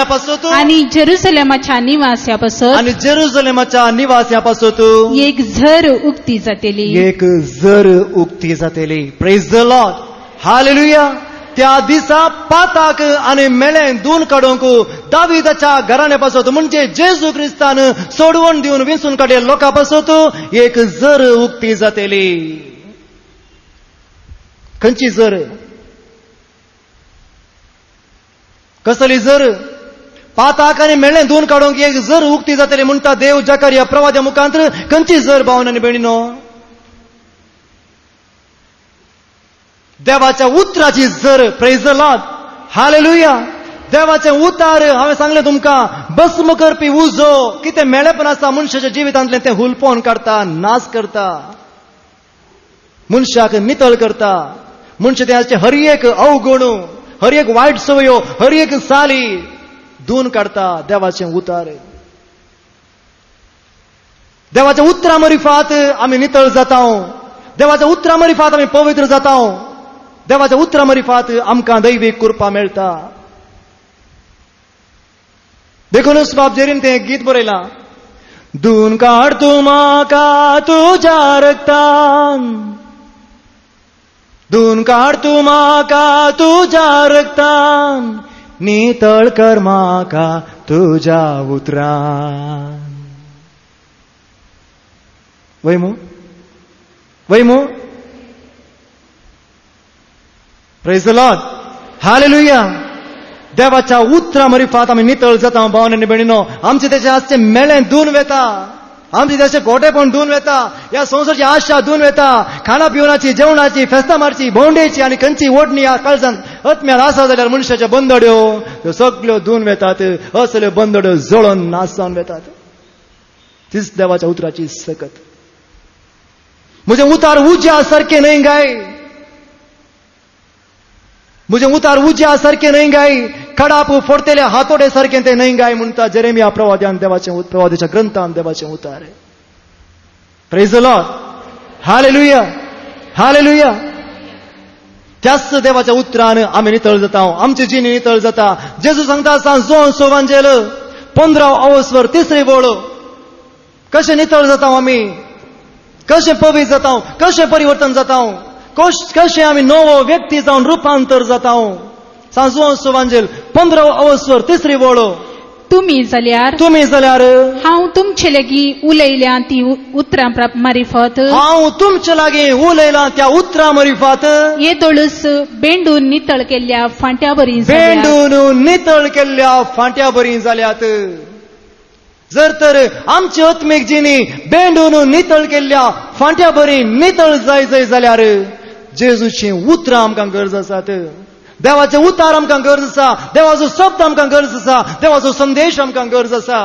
पासत आनी जेरुसलेमाच्या निवास्या पासत एक झर उक्ती जातली. Praise the Lord. हालेलुया. त्या दिसा पाताक आनी मेळें धुवन काडूंक दाविदाच्या घराण्या पासत म्हणजे जेजू क्रिस्तान सोडवण दिवन विंचून काडलेल्या लोकां पासत एक झर उक्ती जातली. खंयची झर? कसली झर? पाताक आनी मेळें धुवन काडूंक एक झर उक्ती जातली म्हणटा देव जकारिया प्रवाद्या मुखांतर. खंयची झर भावन आनी भयणीनो? देवाच्या उतराची झर. Praise the Lord. हालेलुया. देवाचे उतार हांवें सांगलें तुमकां, भस्म करपी उजो. कितें मेळेपण आसा मनशाच्या जिवितांतलें तें हुलपोवन काडटा, नाश करता, मनशाक नितळ करता. मनशा त्याचे हर एक अवगुण, हर एक वायट सवयो, हर एक साली धुवन काडता. देवाचे उतार. देवाच्या उतरा मरिफात आमी नितळ जाता. देवाच्या उतरा मरिफात आमी पवित्र जाता. देवाच्या उतरा मरिफात आमकां दैवीक कृपा मेळटा. देखूनच बापजेरीन तें गीत बरयलां, धुवन काड तूं म्हाका तुज्या रक्तान, धुवन काड तूं म्हाका तुज्या रक्तान, नितळ कर म्हाका तुज्या उतरान. वैमू. Praise the Lord. हालेलुया. देवाच्या उतरा मरिफात आमी नितळ जाता. भावन आनी भयणीनो, आमचे त्याचे आसचे मेळें धुवन वेता, आमचे त्याचे गोटेपण धुवन वेता, ह्या संवसाराची आशा धुवन वेता, खाणा पिवनाची, जेवणाची, फेस्तां मारची, भोंवडेची आनी खंयची ओडणी ह्या काळजांत अत्म्यार आसा जाल्यार मनशाच्या बंदड्यो त्यो सगळ्यो धुवन वेतात. असल्यो बंदड्यो जळोवन नाश जावन वेतात. तीच देवाच्या उतराची सकत. म्हजे उतार उज्या सारखे न्हय गाय, म्हजे उतार उज्या सारखे न्हय गाय, खडाप फोडतेले हातोडे सारखे ते न्हय गाय म्हणटा जेरेमिया प्रवाद्यान प्रवाद्याच्या ग्रंथान देवाचे उतार. Praise the Lord. Hallelujah. Hallelujah. त्याच देवाच्या उतरान आम्ही नितळ जाता, आमची जिणी नितळ जाता. जेजू सांगता सांजोन सोवांजेल 15 अवस्वर 3री बोळ, कशे नितळ जाता आम्ही, कशे पवित्र जाता, कशे परिवर्तन जाता, कशे आम्ही नवो व्यक्ती जावन रुपांतर जाता. सांजोन सोवांजेल 15 अवस्वर 3री बोळ. तुम्ही जाल्यार हांव तुमचे लागीं उलयल्या ती उतरां मारिफत, हांव तुमचे लागीं उलयलां त्या उतरां मारिफत. येदोळूस बेंडून नितळ केल्ल्या फांट्या बरी बेंडून नितळ केल्ल्या फांट्या बरी जाल्यात. जर तर आमची आत्मीक जिणी बेंडून नितळ केल्ल्या फांट्या बरी नितळ जाय जाल्यार जेजूची उतरां आमकां गरज आसात. देवाचे उतार आमकां गरज आसा, देवाचो शब्द आमकां गरज आसा, देवाचो संदेश आमकां गरज आसा.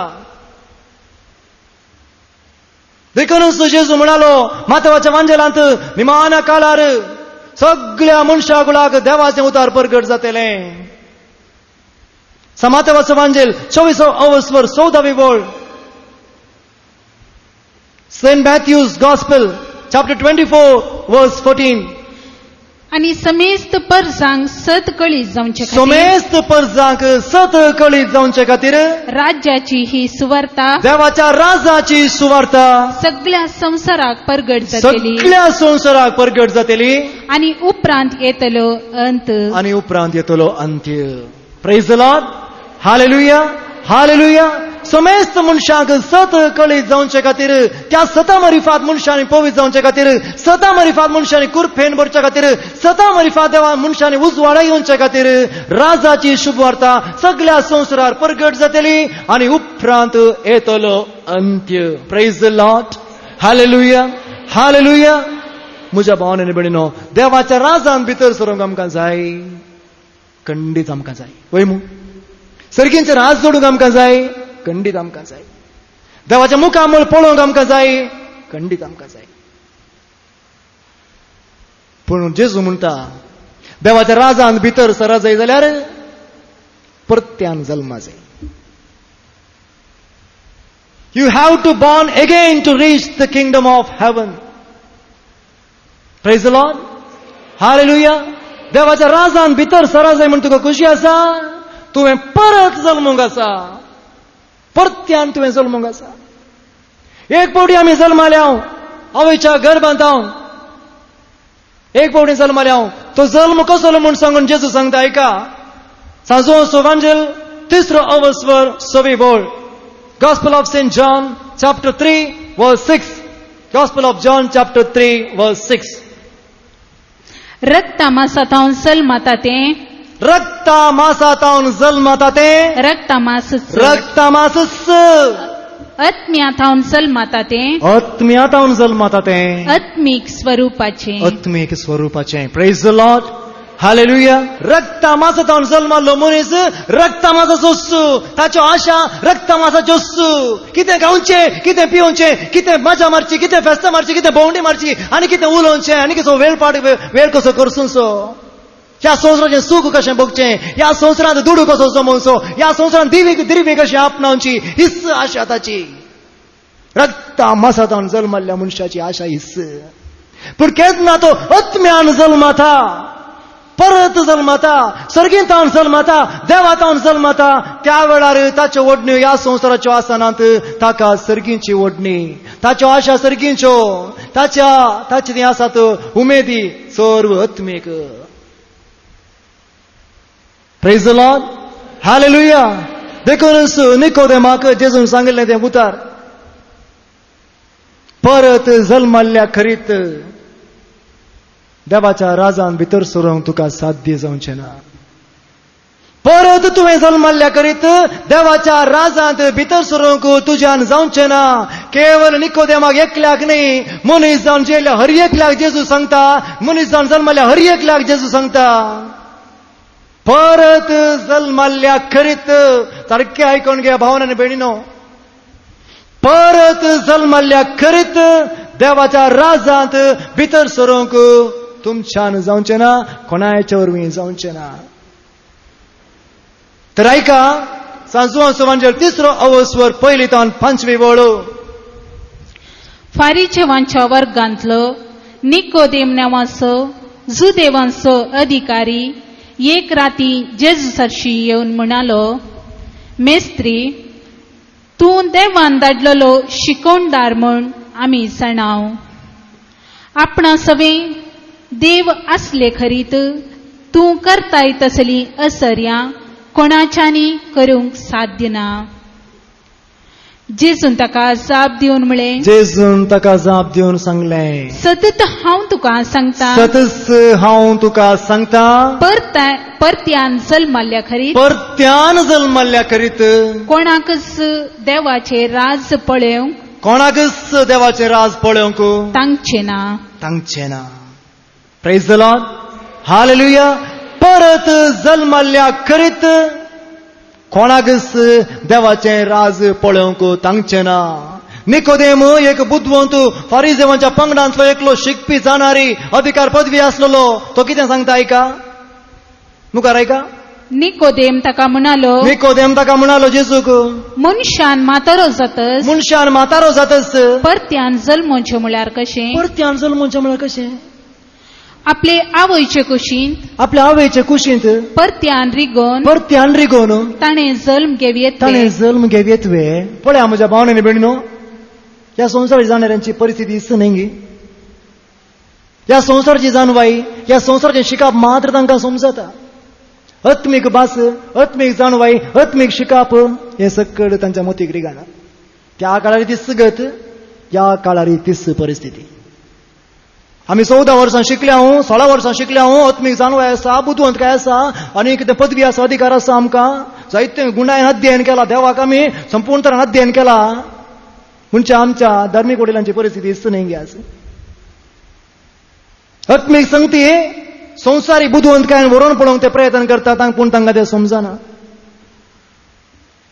देखूनच जेजू म्हणालो माथेवाच्या वांजेलांत, निमाण्या काळार सगळ्या मनशाकुलाक देवाचें उतार प्रगट जातले. माथेवाचो वांजेल 24 अवस्वर 14वी बोळ. सेंट मॅथ्यूज गॉस्पेल चॅप्टर 24 वर्स 14. आणि समेस्त परजांक सत कळीत जावचे खातीर, समेस्त परजांक सत कळीत जावचे खातीर राज्याची ही सुवार्ता, देवाच्या राजाची सुवार्ता सगळ्या संवसाराक प्रगट जातली, सगळ्या संवसाराक प्रगट जातली. आणि उपरांत येतलो अंत, आणि उपरांत येतलो अंत्य. Praise the Lord. Hallelujah, hallelujah. समेस्त मनशांक सत कळीत जावचे खातीर, त्या सता मरिफात मनशांनी पवित्र जावचे खातीर, सता मरिफात मनशांनी कुरफेन भरचे खातीर, सता मरिफात देवा मनशांनी उजवाडा येवचे खातीर राजाची शुभवार्ता सगळ्या संवसारार प्रगट जातली. आणि उपरांत येतलो अंत्य. Praise the Lord. Hallelujah, hallelujah. म्हज्या भावांनी भयणीनो, देवाच्या राजान भितर सरूंक आमकां जाय, खंडीत आमकां जाय. वय मू सर्गींचे राज जोडूंक आमकां जाय, खंडीत आमकां जाय. देवाच्या मुखामळ पळोवंक आमकां जाय, खंडीत आमकां जाय. पूण जेजू म्हणटा देवाच्या राजान भितर सरा जाय जाल्यार परत्यान जल्मा जाय. You have to born again to reach the kingdom of heaven. Praise the Lord. Hallelujah. देवाच्या राजान भितर सरा जाय म्हण तुका खुशी आसा? तुवें परत जल्मूंक आसा, परत्यान तुवें जल्मूंक आसा. एक पावटी आमी जल्माल्या आवयच्या गर्भांत एक पावटी जल्माल्या. तो जल्म कसो म्हूण सांगून जेजू सांगता ऐका. सांजो एवांजेल 3 अवस्वर 6वी बोळ. Gospel of saint John chapter 3 verse 6. Gospel of John chapter 3 verse 6. रक्ता मासातावन जल्माता तें, रक्ता मासातावन जल्माता तें, रक्ता मासस आत्म्यातावन जल्माता तें, आत्म्यातावन जल्माता तें, आत्मीक स्वरूपाचें, आत्मीक स्वरूपाचें. Praise the Lord. हालेलुया. रक्ता मासातावन जल्मालो मनीस रक्ता मासाचो आसू, ताच्यो आशा रक्ता मासाच्यो आसू. कितें खावचें, कितें पिवचें, कितें मजा मारची, कितें फेस्त मारची, कितें भोंवडी मारची, आनी कितें उलोवचें, आनी कसो वेळ कसो करसूंचो. ह्या संवसाराचें सूख कशें भोगचें, ह्या संवसारांत दुडू कसो जमोवचो, ह्या संवसारांत दिवी कशी आपणावची, हिस्स आशा ताची. रक्ता मासातावन जल्माल्ल्या मनशाची आशा हिस्स. पूण केन्ना तो आत्म्यान जल्माता, परत जल्माता, सर्गींतावन जल्माता, देवातावन जल्माता, त्या वेळार ताच्यो ओडण्यो ह्या संवसाराच्यो आसनात ताका सर्गींची ओडणी, ताच्यो आशा सर्गींच्यो, ताची ती आसात उमेदी सर्व आत्मीक. Praise the Lord. हालेलुया. देखूनच निकोदेमाक जेजून सांगिल्लें तें उतार. परत जल्माल्ल्या खरीत देवाच्या राजान भितर सरूंक तुका साध्य जावचें ना. परत तुवें जल्माल्ल्या करीत देवाच्या राजांत भितर सरूंक तुज्यान जावचें ना. केवळ निकोदेमाक एकल्याक न्ही, मनीस जावन जेल्ल्या हर एकल्याक जेजू सांगता, मनीस जावन जल्माल्ल्या हर एकल्याक जेजू सांगता, परत जल्माल्ल्या खरीत. सारकें आयकून घे भावनांनी भयणीनो. परत जल्माल्ल्या खरीत देवाच्या राजांत भितर सरूंक तुमच्यान जावचें ना, कोणाच्या वरवीं जावचें ना. तर ऐका. सांजो एवांजेल 3 अवस्वर 1 तावन 5वी बोळ. फारिसेवांच्या वर्गांतलो निकोदेम नांवाचो जुदेवांचो अधिकारी एक राती जेजू सरशी येवन म्हणालो, मेस्त्री, तूं देवान धाडलेलो शिकोवणदार म्हूण आमी जाणाव. आपणा सवें देव आसले खरीत तूं करताय तसली असर्यां कोणाच्यानी करूंक साध्य ना. जेजून ताका जाप दिवन म्हळें, जेजून ताका जाप दिवन सांगलें, सतत हांव तुका सांगता, सतत हांव तुका सांगता, परत्यान जल्माल्या खरीत, परत्यान जल्माल्या करीत कोणाकच देवाचे राज पळोवंक, कोणाकच देवाचे राज पळोवंक तांचे ना. Praise the Lord, hallelujah. परत जल्माल्या करीत कोणाकच देवाचे राज पळोवंक तांचे ना. निकोदेम एक बुद्धवंत फारिजेवांच्या पंगडांतलो एकलो शिकपी जाणारी अधिकार पदवी आसलेलो, तो कितें सांगता ऐका, मुखार ऐका. निकोदेम ताका म्हणालो, जेजूक, मनशान मातारो जातस परत्यान जल्मोवचें म्हळ्यार कशें? परत्यान जल्मोवचें म्हळ्यार कशें? आपले आवयचे कुशींत परत्यान रिगोन ताणें जल्म घेवये. पळया म्हज्या भावनेनी भयणीनो, ह्या संवसाराची जाणाऱ्यांची परिस्थिती इस न्ही. ह्या संवसाराची जाणवाई, ह्या संवसाराचें शिकाप मात्र तांकां समजता. आत्मीक भास, आत्मीक जाणवाई, आत्मीक शिकाप हे सकट तांच्या मतीक रिगाना. त्या काळारी तीच गत, ह्या काळारी तीच परिस्थिती. आमी 14 वर्सां शिकल्या, 16 वर्सां शिकल्या, आत्मीक जाणवाय आसा, बुद्धवंतकाय आसा, आनी कितें पदवी आसा, अधिकार आसा. आमकां जायते गुणायन अध्ययन केला, देवाक आमी संपूर्ण तरान अध्ययन केला. म्हणजे आमच्या धार्मीक वडिलांची परिस्थिती इस न्ही. आज आत्मीक संगती संवसारी बुद्धवंतकायन वरोवन पळोवंक ते प्रयत्न करतात, पूण तांकां ते समजना.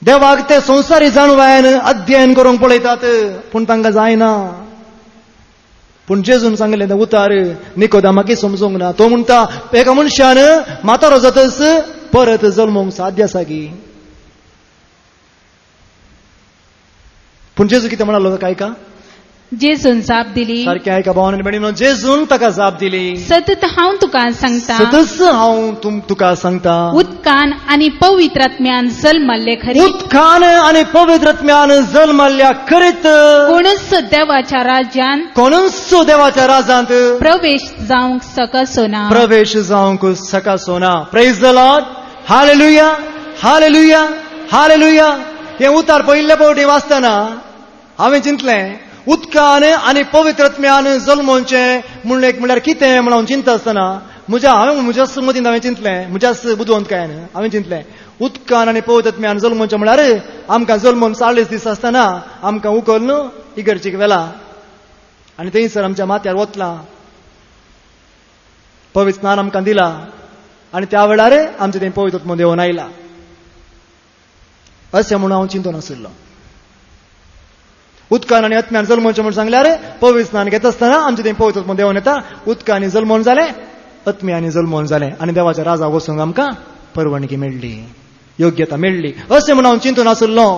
देवाक ते संवसारी जाणवायन अध्ययन करूंक पळयतात, पूण तांकां जायना. पूण जेजून सांगलें तें उतार निकोदेमाकी समजूंक ना. तो म्हणटा, एका मनशान मातारो जातस परत जल्मोवंक साध्य आसा की? पूण जेजू कितें म्हणालो काय का? जेजून जाप दिली, सारकें ऐका भावांनी भयणीनो, जेजून ताका जाप दिली, सतत हांव तुका सांगता, तुका सांगता, उदकान आनी पवित्रात्म्यान जल्माल्ले खरीत, उदकान आनी पवित्रात्म्यान जल्माल्ल्या खरीत कोणूच देवाच्या राजांत प्रवेश जावंक सकासो ना. Praise the Lord, hallelujah, hallelujah, hallelujah. हे उतार पयिल्ले फावटी वाचतना हांवें चिंतलें, उदकान आनी पवित्रात्म्यान जल्मोवचें म्हणल्यार कितें म्हण हांव चिंता आसतना म्हज्याच मतींत हांवें चिंतलें, म्हज्याच बुद्धवंतकायन हांवें चिंतलें, उदकान आनी पवित्रात्म्यान जल्मोवचें म्हळ्यार आमकां जल्मोवन 40 दीस आसतना आमकां उखल न्हू इगर्जेक व्हेला आनी थंयसर आमच्या माथ्यार वतलां, पवित्र स्नान आमकां दिलां आनी त्या वेळार आमचें थंय पवित्रात्मो देंवन आयला. अशें म्हणून हांव चिंतून आशिल्लो. उदकान आनी आत्म्यान जल्मोवचें म्हूण सांगल्यार पवित्र स्नान घेता आसतना आमचें थंय पवित्रात्मो देंवन येता, उदकांनी जल्मोवन जालें, आत्म्यांनी जल्मोवन जालें आनी देवाच्या राजा वचूंक आमकां परवानगी मेळ्ळी, योग्यता मेळ्ळी. अशें म्हणून हांव चिंतून आशिल्लो.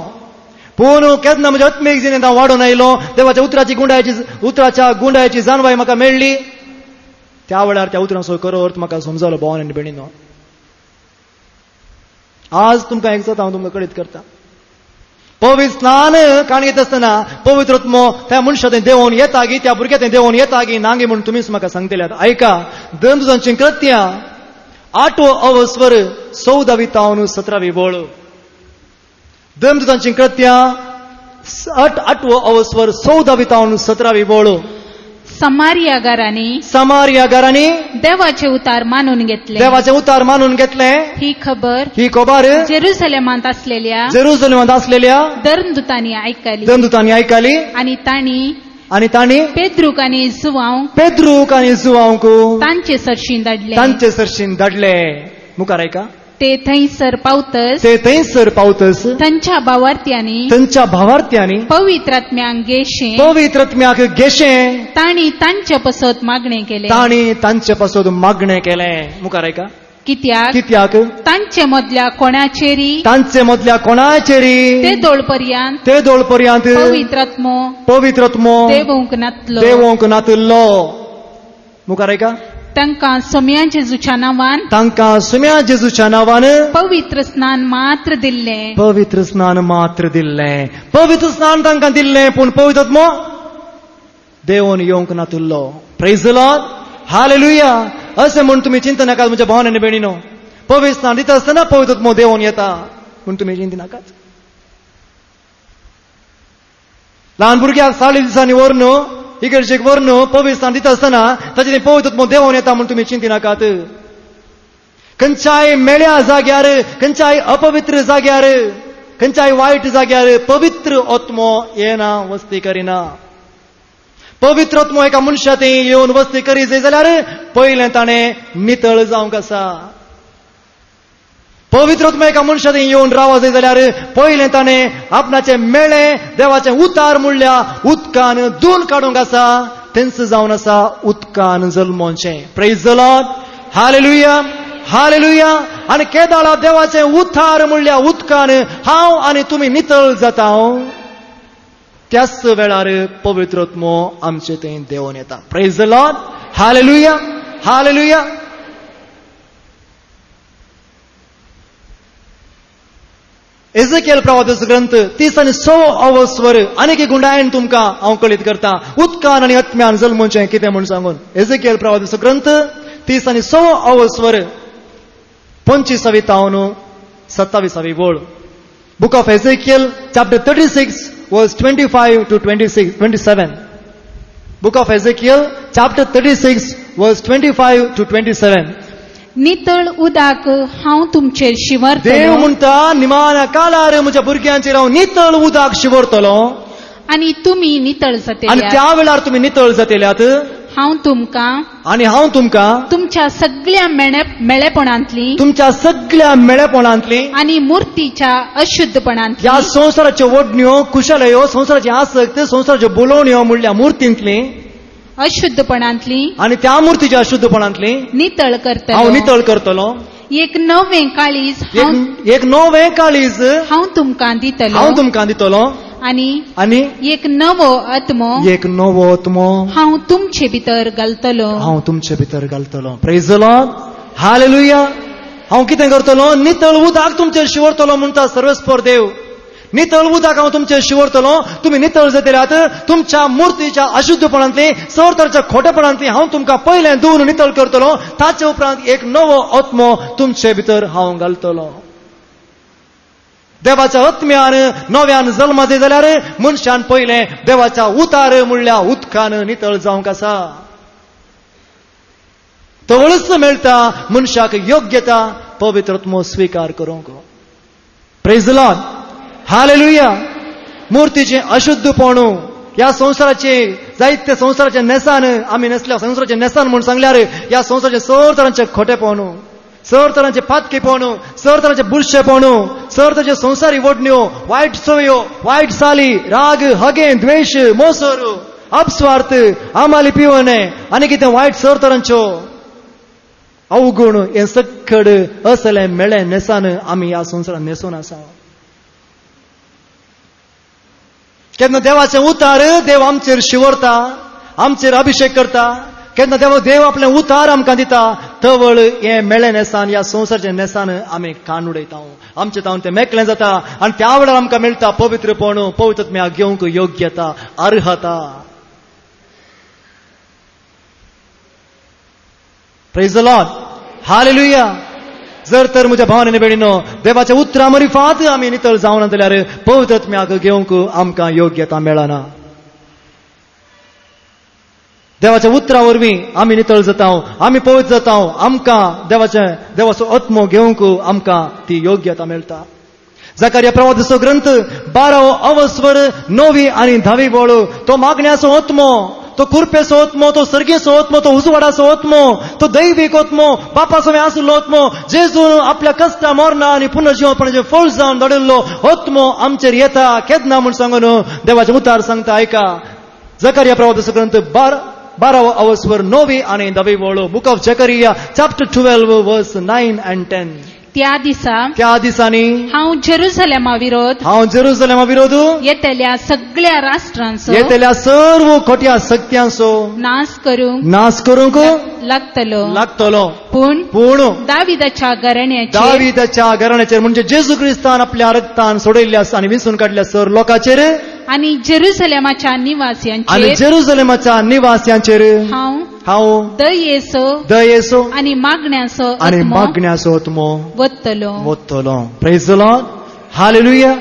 पूण केन्ना म्हज्या आत्मीक जिणेंत हांव वाडून आयलो, देवाच्या उतराच्या गुंडायाची जाणवाय म्हाका मेळ्ळी, त्या वेळार त्या उतरांचो खरो अर्थ म्हाका समजलो. भावांनी आनी भयणीनो, आज तुमकां एक जाता हांव तुमकां कळीत करता. पवित्र स्नान काण घेत आसतना पवित्रात्मो त्या मनशा थंय देंवन येता गी, त्या भुरग्या थंय देंवन येता गी नांगी म्हणून तुमीच म्हाका सांगतले. ऐका, दंतुजांची कृत्यां 8वो अवस्वर 14वी तावन 17वी बोळ. दंतुजांची कृत्यां 8वो अवस्वर 14वी तावन 17वी बोळ. समारिया घरांनी देवाचे उतार मानून घेतले. ही खबर जेरुसलेमांत आसलेल्या दंतुतांनी ऐकली आनी तांणी पेद्रूक आनी जुवांक तांचे सरशीन धाडले. मुखार ऐका, ते थंयसर पावतस तांच्या भावार्थ्यांनी पवित्रात्म्याक गेशें तांणी तांचे पसत मागणे केले. मुखार ऐका, कित्याक तांचे मदल्या कोणाचेरी ते दोळपर्यंत पवित्रात्मो देवोंक नातलो. मुखार ऐका, तांकां सोम्या जेजूच्या नांवान तांकां सुम्या जेजूच्या नांवान पवित्र स्नान मात्र दिल्लें. पवित्र स्नान मात्र दिल्लें. पवित्र स्नान तांकां दिल्लें, पूण पवित्र आत्मो देवून येवंक नातुल्लो. Praise the Lord. हालेलुया. अशें म्हूण तुमी चिंता नाकात म्हज्या भावान आनी भयणीनो. पवित्र स्नान दिता आसतना पवित्र आत्मो देवून येता म्हूण तुमी चिंता नाकात. ल्हान भुरग्याक 6 दिसांनी व्हर न्हू, इगर्जेक व्हर न्हू, पवित्र स्नान दिता आसतना ताचे पवित्र आत्मो देवून येता म्हूण तुमी चिंता नाकात. खंयच्याय मेळ्या जाग्यार, खंयच्याय अपवित्र जाग्यार, खंयच्याय वायट जाग्यार पवित्र आत्मो येना, वस्ती करिना. पवित्र आत्मो एका मनशा थंय येवन वस्ती करी जाय जाल्यार पयलें ताणें नितळ जावंक आसा. पवित्र आत्मो एका मनशा थंय येवन रावो जाय जाल्यार पयलें ताणें आपणाचें मेळ्ळें देवाचें उतार म्हणल्या उदकान धुवन काडूंक आसा. थंयच जावन आसा उदकान जल्मोवचें. Praise the Lord. Hallelujah. Hallelujah. आनी केदाळा देवाचें उतार म्हणल्या उदकान हांव आनी तुमी नितळ जाता. त्याच वेळार पवित्र आत्मो आमचे थंय देवून येता. Praise the Lord. Hallelujah. Hallelujah. Ezekiel प्रवादाचो ग्रंथ 36 स्वर आनीक एक गुंडायन तुमकां हांव कळीत करता. उदकान आनी आत्म्यान जल्मोवचें कितें म्हूण सांगून. एजेकियल प्रवादाचो ग्रंथ 36 स्वर 25 तावन 27 वळ. Book of Ezekiel chapter 36 verse 25 to 27. Book of Ezekiel chapter 36 verse 25 to 27. नितळ उदाक हांव तुमचेर शिवरतलो. देव म्हणटा निमाण्या काळार म्हज्या भुरग्यांचेर हांव नितळ उदाक शिवरतलो आनी तुमी नितळ आनी जातले. त्या वेळार तुमी नितळ जातल्यात हांव तुमकां आनी हांव तुमकां तुमच्या सगळ्या मेळेपणांतली तुमच्या सगळ्या मेळेपणांतली आनी मूर्तीच्या अशुद्धपणांतली ह्या संवसाराच्यो ओडण्यो कुशलयो संवसाराची आसक्त संवसाराच्यो बोलोवण्यो म्हणल्या मूर्तींतली अशुद्धपणांतली आनी त्या मूर्तीच्या अशुद्धपणांतली नितळ हांव करतलो. नितळ करतलो. एक नवें काळीज एक नवें काळीज हांव तुमकां दितलो. हांव तुमकां दितलो आनी एक नवो आत्मो एक नवो आत्मो हांव तुमचे भितर घालतलो. हांव तुमचे भितर घालतलो. Praise the Lord. हालेलुया. हांव कितें करतलो? नितळ उदक तुमचेर शिवरतलो म्हणटा सर्वेस्पर देव. नितळ उदक हांव तुमचेर शिवरतलो. तुमी नितळ जातल्यात तुमच्या मुर्तीच्या अशुद्धपणांतली सर्वतराच्या खोटेपणांतली हांव तुमकां पयलें धुवन नितळ करतलो. ताचे उपरांत एक नवो आत्मो तुमचे भितर हांव घालतलो. देवाच्या आत्म्यान नव्यान जल्म जाय जाल्यार मनशान पयलें देवाच्या उतार म्हणल्या उदकान नितळ जावंक आसा. तवळच मेळटा मनशाक योग्यता पवित्र आत्मो स्वीकार करूंक. Praise the Lord. हालेलुया. मुर्तीचें अशुद्धपणू ह्या संवसाराचे जायते संवसाराच्या नेसान आमी नसल्या संवसाराचे नेसान म्हूण सांगल्यार ह्या संवसाराचे सर्व खोटेपणू सर्व तरांचे फातकेपणू सर्व तरांचे बुरशेपणू सर्व तरांचे संवसारी ओडण्यो वायट सवयो वायट साली राग हगे द्वेष मोसोर अपस्वार्थ आमाली पिवणे आनी कितें वायट सर्व तरांच्यो अवगुण हें सगळ असलें मेळ्ळें नेसान आमी ह्या संवसारांत नेसून आसा. केन्ना देवाचें उतार देव आमचेर शिवरता आमचेर अभिषेक करता. केन्ना देव आपलें उतार आमकां दिता तवळ हें मेळ्ळें नेसान ह्या संवसाराचें नेसान आमी कान उडयता. आमचें तावन तें मेकलें जाता आनी त्या वेळार आमकां मेळटा पवित्रपण पवित्र आत्म्याक घेवंक योग्यता अर्हता. Praise the Lord. हालेलुया. जर तर म्हज्या भावान आनी भयणीनो देवाच्या उतरां मरिफात आमी नितळ जावना जाल्यार पवित्र आत्म्याक घेवंक आमकां योग्यता मेळना. देवाच्या उतरां वरवीं आमी नितळ जाता आमी पवित्र जाता आमकां देवाचो आत्मो घेवंक आमकां ती योग्यता मेळटा. जकारिया प्रवादाचो ग्रंथ 12 स्वर 9 आनी 10 वळ. तो मागण्याचो आत्मो तो कुरपेचो आत्मो तो सर्गेचो आत्मो तो उजवाडाचो आत्मो तो दैवीक आत्मो बापाचो आसलो आत्मो जेजू आपल्या कश्टा मरणा आनी पुनर्जीवनपणाचें फळ जावन दडिल्लो आत्मो आमचेर येता केन्ना म्हूण सांगून देवाचे उतार सांगता. ऐका जकारिया प्रवादाचो ग्रंथ 12 स्वर 9 आनी 10 वळ. बुक ऑफ जकारिया चॅप्टर 12 वर्स 9 and 10. त्या दिसांनी हांव जेरुसलेमा विरोध येतल्या सगळ्या राष्ट्रांचो येतल्या सर्व खोट्या शक्त्यांचो नाश करूंक लागतलो पूण दाविदाच्या घराण्याचेर म्हणजे जेजू क्रिस्तान आपल्या रक्तान सोडयल्ले आसा आनी विंचून काडल्या सर लोकांचेर आनी जेरुसलेमाच्या निवासियांचेर हांव दयेचो आनी मागण्याचो आत्मो वतलो. Praise the Lord. हालेलुया.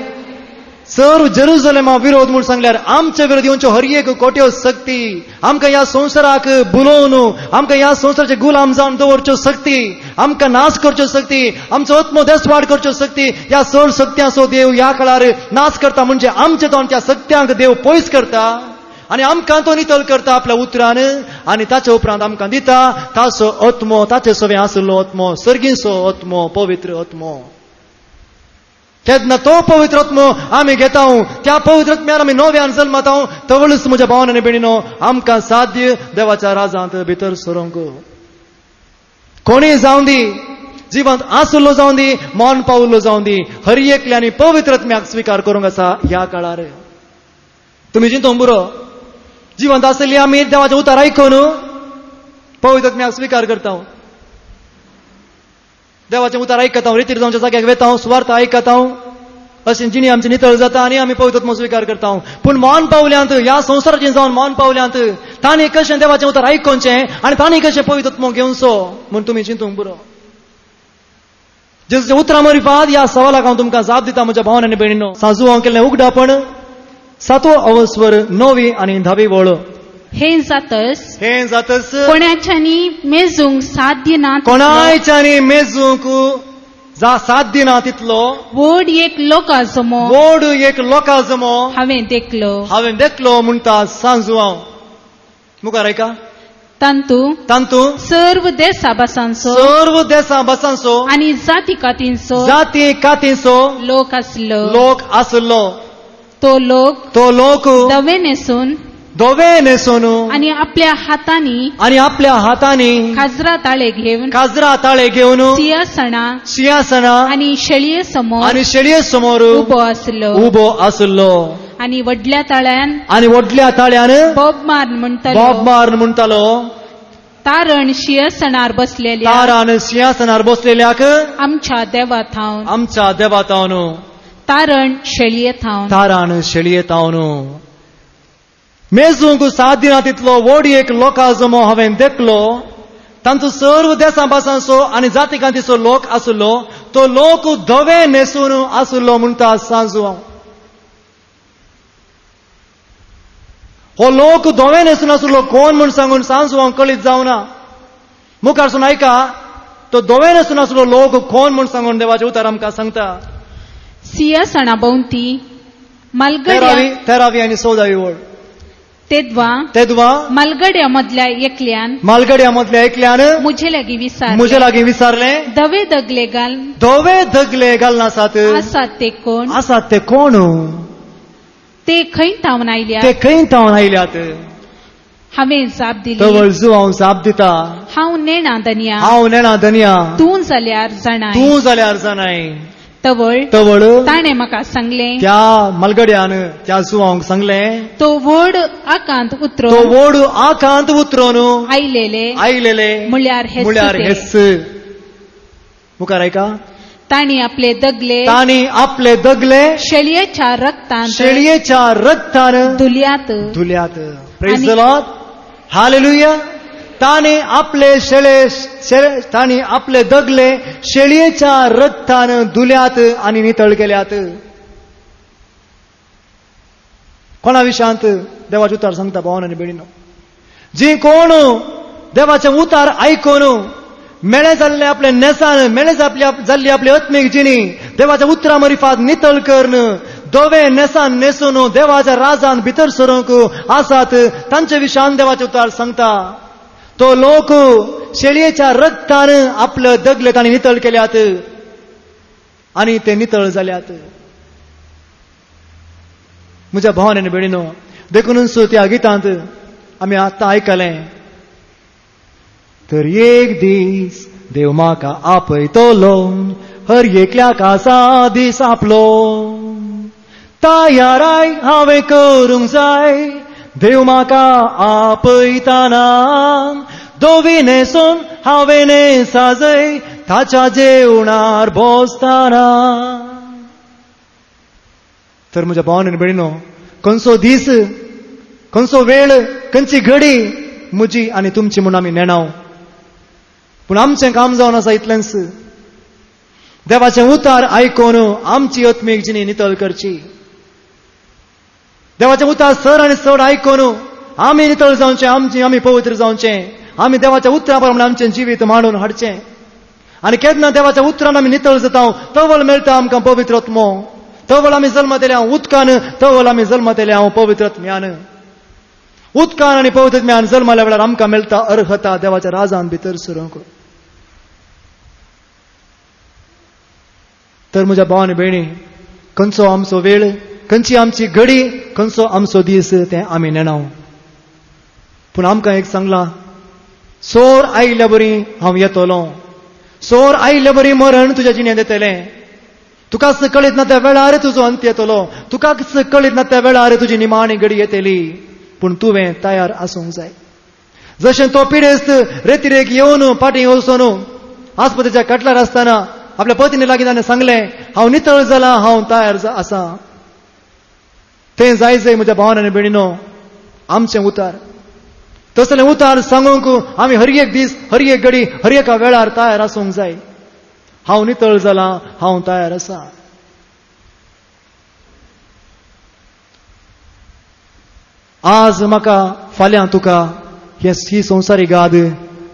सर जेरुसलेमा विरोध म्हणून सांगल्यार आमच्या विरोधी येवच्यो हर एक कोट्यो शक्ती आमकां ह्या संवसाराक बुलोवन आमकां ह्या संवसाराचे गुलाम जावन दवरच्यो शक्ती आमकां नाश करच्यो शक्ती आमचो आत्मो देसवाड करच्यो शक्ती ह्या सर शक्त्यांचो देव ह्या काळार नाश करता म्हणजे आमचे तोंड त्या शक्त्यांक देव पयस करता आनी आमकां तो नितळ करता आपल्या उतरान आनी ताचे उपरांत आमकां दिता ताचो आत्मो ताचे सवे आसलो आत्मो सर्गीचो आत्मो पवित्र आत्मो. तेन्ना तो पवित्र आत्मो आमी घेता त्या पवित्र आत्म्यार आमी नव्यान जल्माता तवळच म्हज्या भावांनी भयणीनो आमकां साध्य देवाच्या राजांत भितर सरोंक कोणी जावं दी जिवंत आसलो जावं दी मौन पावल्लो जावं दी हर एकल्यांनी पवित्र आत्म्याक स्वीकार करूंक आसा ह्या काळार. तुमी चिंतूंक बुरो जिवंत आसली आमी देवाचे उतार आयकून पवित्र आत्म्याक स्वीकार करता देवाचे उतार आयकता रितीर जावच्या जाग्याक वेता सुवार्थ आयकता अशें जिणी आमची नितळ जाता आनी आमी पवित्र आत्मो स्वीकार करता. पूण मौन पावल्यांत ह्या संवसाराचें जावन मौन पावल्यांत तांणी कशें देवाचें उतार आयकोवचें आनी तांणी कशें पवित्र आत्मो घेवचो म्हूण तुमी चिंतूंक बुरो. जेजूच्या उतरा मरिफात ह्या सवालाक हांव तुमकां जाप दिता म्हज्या भावांनी आनी भयणीनो. सांजू हांव केल्लें उगडापण 7वो अवस्वर 9वी आनी 10वी वळ. हे जातस कोणाच्यानी मेजूंक साध्य ना कोणाच्यानी मेजूंक साध्य ना तितलो वोड एक लोका जमो हांवें देखलो म्हणटा सांजू हांव. मुखार आयका. तांतू सर्व देशा भासांचो आनी जाती कातींचो लोक आसलो. तो लोक धवे नेसून आनी आपल्या हातांनी काजरा ताळे घेवन सिंहासना आनी शेळये समोर उबो आसलो. आनी वडल्या ताळ्यान बॉब मार म्हणटालो तारण सिंहासनार बसलेल्याक आमच्या देवा थावन तारण शेळये थावन. मेजूंक साध्य ना तितलो वोड एक लोका जमो हांवें देखलो. तांचो सर्व देशा भासांचो आनी जाती कांतीचो लोक आसलो. तो लोक धवे नेसून आसलो म्हणटा सांजू हांव. हो लोक धवे नेसून आसलो कोण म्हूण सांगून सांजू हांव कळीत जावना. मुखारसून आयका तो धवे नेसून आसलो लोक कोण म्हूण सांगून देवाचे उतार आमकां सांगता. सिंहासना भोंवती 13वी आनी 14वी वळ. तेदवा मालगड्या मदल्या एकल्यान मुझे लागी विचारले धवे दगले घाल नासात आसात ते कोण ते खंय थावन आयल्यात. हांवें जाप दिली हांव जाप दिता हांव नेणा दनिया तूं जाल्यार जाणाय. तवळ ताणें म्हाका सांगलें त्या मलगड्यान त्या जुवांक सांगलें तो वोड आकांत उतरोन आयलेले म्हळ्यार हेस. मुखार आयका. तांणी आपले दगले शेळयेच्या रक्तान धुल्यात. Praise the Lord. हालेलुया. तांणी आपले दगले शेळयेच्या रक्तान धुल्यात आनी नितळ केल्यात. कोणा विशांत देवाचे उतार सांगता भावांनी आनी भयणीनो. जी कोण देवाचे उतार आयकून मेळे जाल्ले आपले नेसान मेळे जाल्ली आपली आत्मीक जिणी देवाच्या उतरा मरिफात नितळ करून धवे नेसान नेसून देवाच्या राजान भितर सरूंक आसात तांचे विशांत देवाचे उतार सांगता. तो लोक शेळयेच्या रक्तान आपले दगले तांणी नितळ केल्यात आनी ते नितळ जाल्यात. म्हज्या भावांनी आनी भयणीनो देखूनच त्या गितांत आमी आतां आयकलें. तर एक दीस देव म्हाका आपयतलो हर एकल्याक आसा दीस आपलो. तयाराय हांवें करूंक जाय देव म्हाका आपयताना दोवी नेसून हांवें साजय ताच्या जेवणार भोसताना. तर म्हज्या भावान आनी भयणीनो, खंयचो दीस, खंयचो वेळ, खंयची घडी म्हजी आनी तुमची म्हूण आमी नेणाव. पूण आमचें काम जावन आसा इतलेंच, देवाचें उतार आयकून आमची आत्मीक जिणी नितळ करची. देवाचें उतार चड आनी चड आयकून आमी नितळ जावचें, आमी पवित्र जावचें, आमी देवाच्या उतरा प्रमाणे आमचें जिवीत मांडून हाडचें. आनी केन्ना देवाच्या उतरान आमी नितळ जाता तवळ मेळटा आमकां पवित्र आत्मो. तवळ आमी जल्मात येयल्या उदकान, तवळ आमी जल्मात येयल्या पवित्र आत्म्यान. उदकान आनी पवित्र आत्म्यान जल्माल्या वेळार आमकां मेळटा अर्हता देवाच्या राजान भितर सरूंक. तर म्हज्या भाव आनी भयणी, खंयचो आमचो वेळ, खंयची आमची घडी, खंयचो आमचो दीस तें आमी नेणाव. पूण आमकां एक सांगलां, सोर आयिल्ल्या बरी हांव येतलों, सोर आयिल्ल्या बरी मरण तुज्या जिणेंत येतलें. तुका कळीत ना त्या वेळार तुजो अंत येतलो, तुका कळीत ना त्या वेळार तुजी निमाणी घडी येतली. पूण तुवें तयार आसूंक जाय. जशें तो पिडेस्त रेतीरेक येवन पाटी वचून आस्पत्रेच्या कटलार आसतना आपल्या पत्नी लागीं ताणें सांगलें, हांव नितळ जालां, हांव तयार आसा. तें जाय जाय म्हज्या भावान आनी भयणीनो आमचें उतार. तसलें उतार सांगूंक आमी हर एक दीस, हर एक घडी, हर एका वेळार तयार आसूंक जाय. हांव नितळ जालां, हांव तयार आसा. आज म्हाका, फाल्यां तुका, ही संवसारी गाद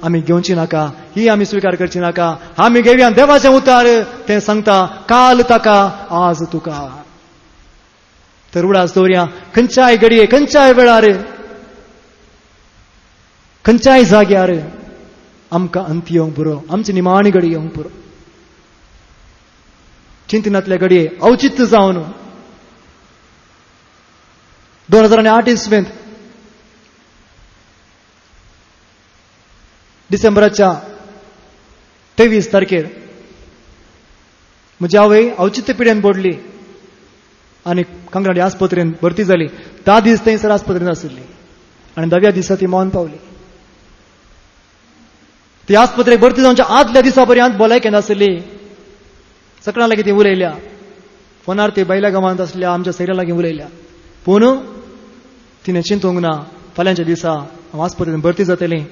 आमी घेवची नाका, ही आमी स्विकार करची नाका. आमी घेवया देवाचें उतार. तें सांगता, काल ताका, आज तुका. तर उडास दवरया, खंयच्याय घडये, खंयच्याय वेळार, खंयच्याय जाग्यार आमकां अंत येवंक पुरो, आमची निमाणी घडी येवंक पुरो. चिंतनातले घडये औचित्य जावन 2008 इसवेंत डिसेंबराच्या 23 तारखेर म्हजी आवय औचित्य पिड्यान पडली आनी कांगराडी आस्पत्रेंत भरती जाली. 10 दीस थंयसर आस्पत्रेंत आशिल्ली आनी 10व्या दिसा ती मौन पावली. ती आस्पत्रेक भरती जावच्या आदल्या दिसा पर्यंत भलायकेंत आशिल्ली. सकाळां लागीं ती उलयल्या, फोनार ती बायल्या गांवांत आसल्या आमच्या सैऱ्या लागीं उलयल्या. पूण तिणें चिंतूंक ना, फाल्यांच्या दिसा हांव आस्पत्रेंत भरती जातलें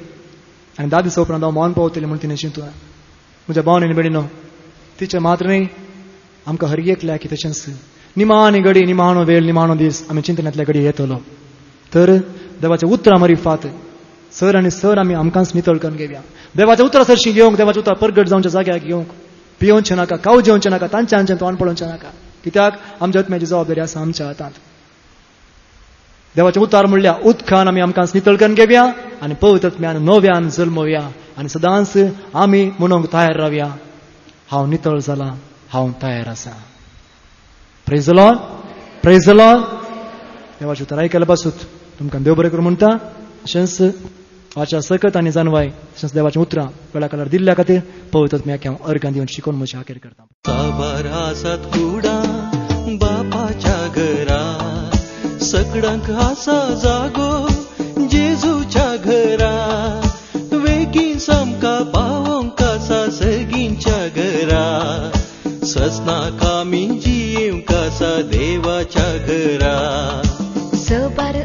आनी 10 दिसा उपरांत हांव मौन पावतलें म्हूण तिणें चिंतूं. म्हज्या भावान आनी भयणीनो, तिचे मात्र न्ही, आमकां हर एकल्या की तशेंच निमाणी घडी, निमाणो वेळ, निमाणो दीस आमी चिंतनातल्या घडी येतलो. तर देवाच्या उतरां मारिफात सर आनी सर आमी आमकांच नितळ करून घेवया. देवाच्या उतरां सरशी घेवंक, देवाच्या उतरां परगट जावच्या जाग्यार घेवंक, पियोवचें नाका, काव जेवचें नाका, तांचें हांचें तोंड पळोवचें नाका. कित्याक आमच्या आत्म्याची जबाबदारी आसा आमच्या हातांत. देवाचें उतार म्हणल्यार उदकान आमी आमकां नितळ करून घेवया आनी पवित्र आत्म्यान नव्यान जल्मोवया आनी सदांच आमी म्हणूंक तयार रावया, हांव नितळ जालां, हांव तयार आसा. Praise the Lord, praise the Lord. देवाचें उतार आयकल्या पासून तुमकां देव बरें करूं म्हणटा. अशेंच वाच्या सकत आनी जानवाय तशेंच देवाचें उतरां वेळा कालार दिल्ल्या खातीर पवित्र आत्म्याक हांव अर्गां दिवन शिकोवन म्हजी आखेर करता. साबार आसात कुडा बापाच्या घरा, सगळ्यांक आसा जागो जेजूच्या घरा. वेगीन सामका पावोंक आसा सगळींच्या घरा, ससनाक आमी जियेवंक आसा देवाच्या घरा. सबार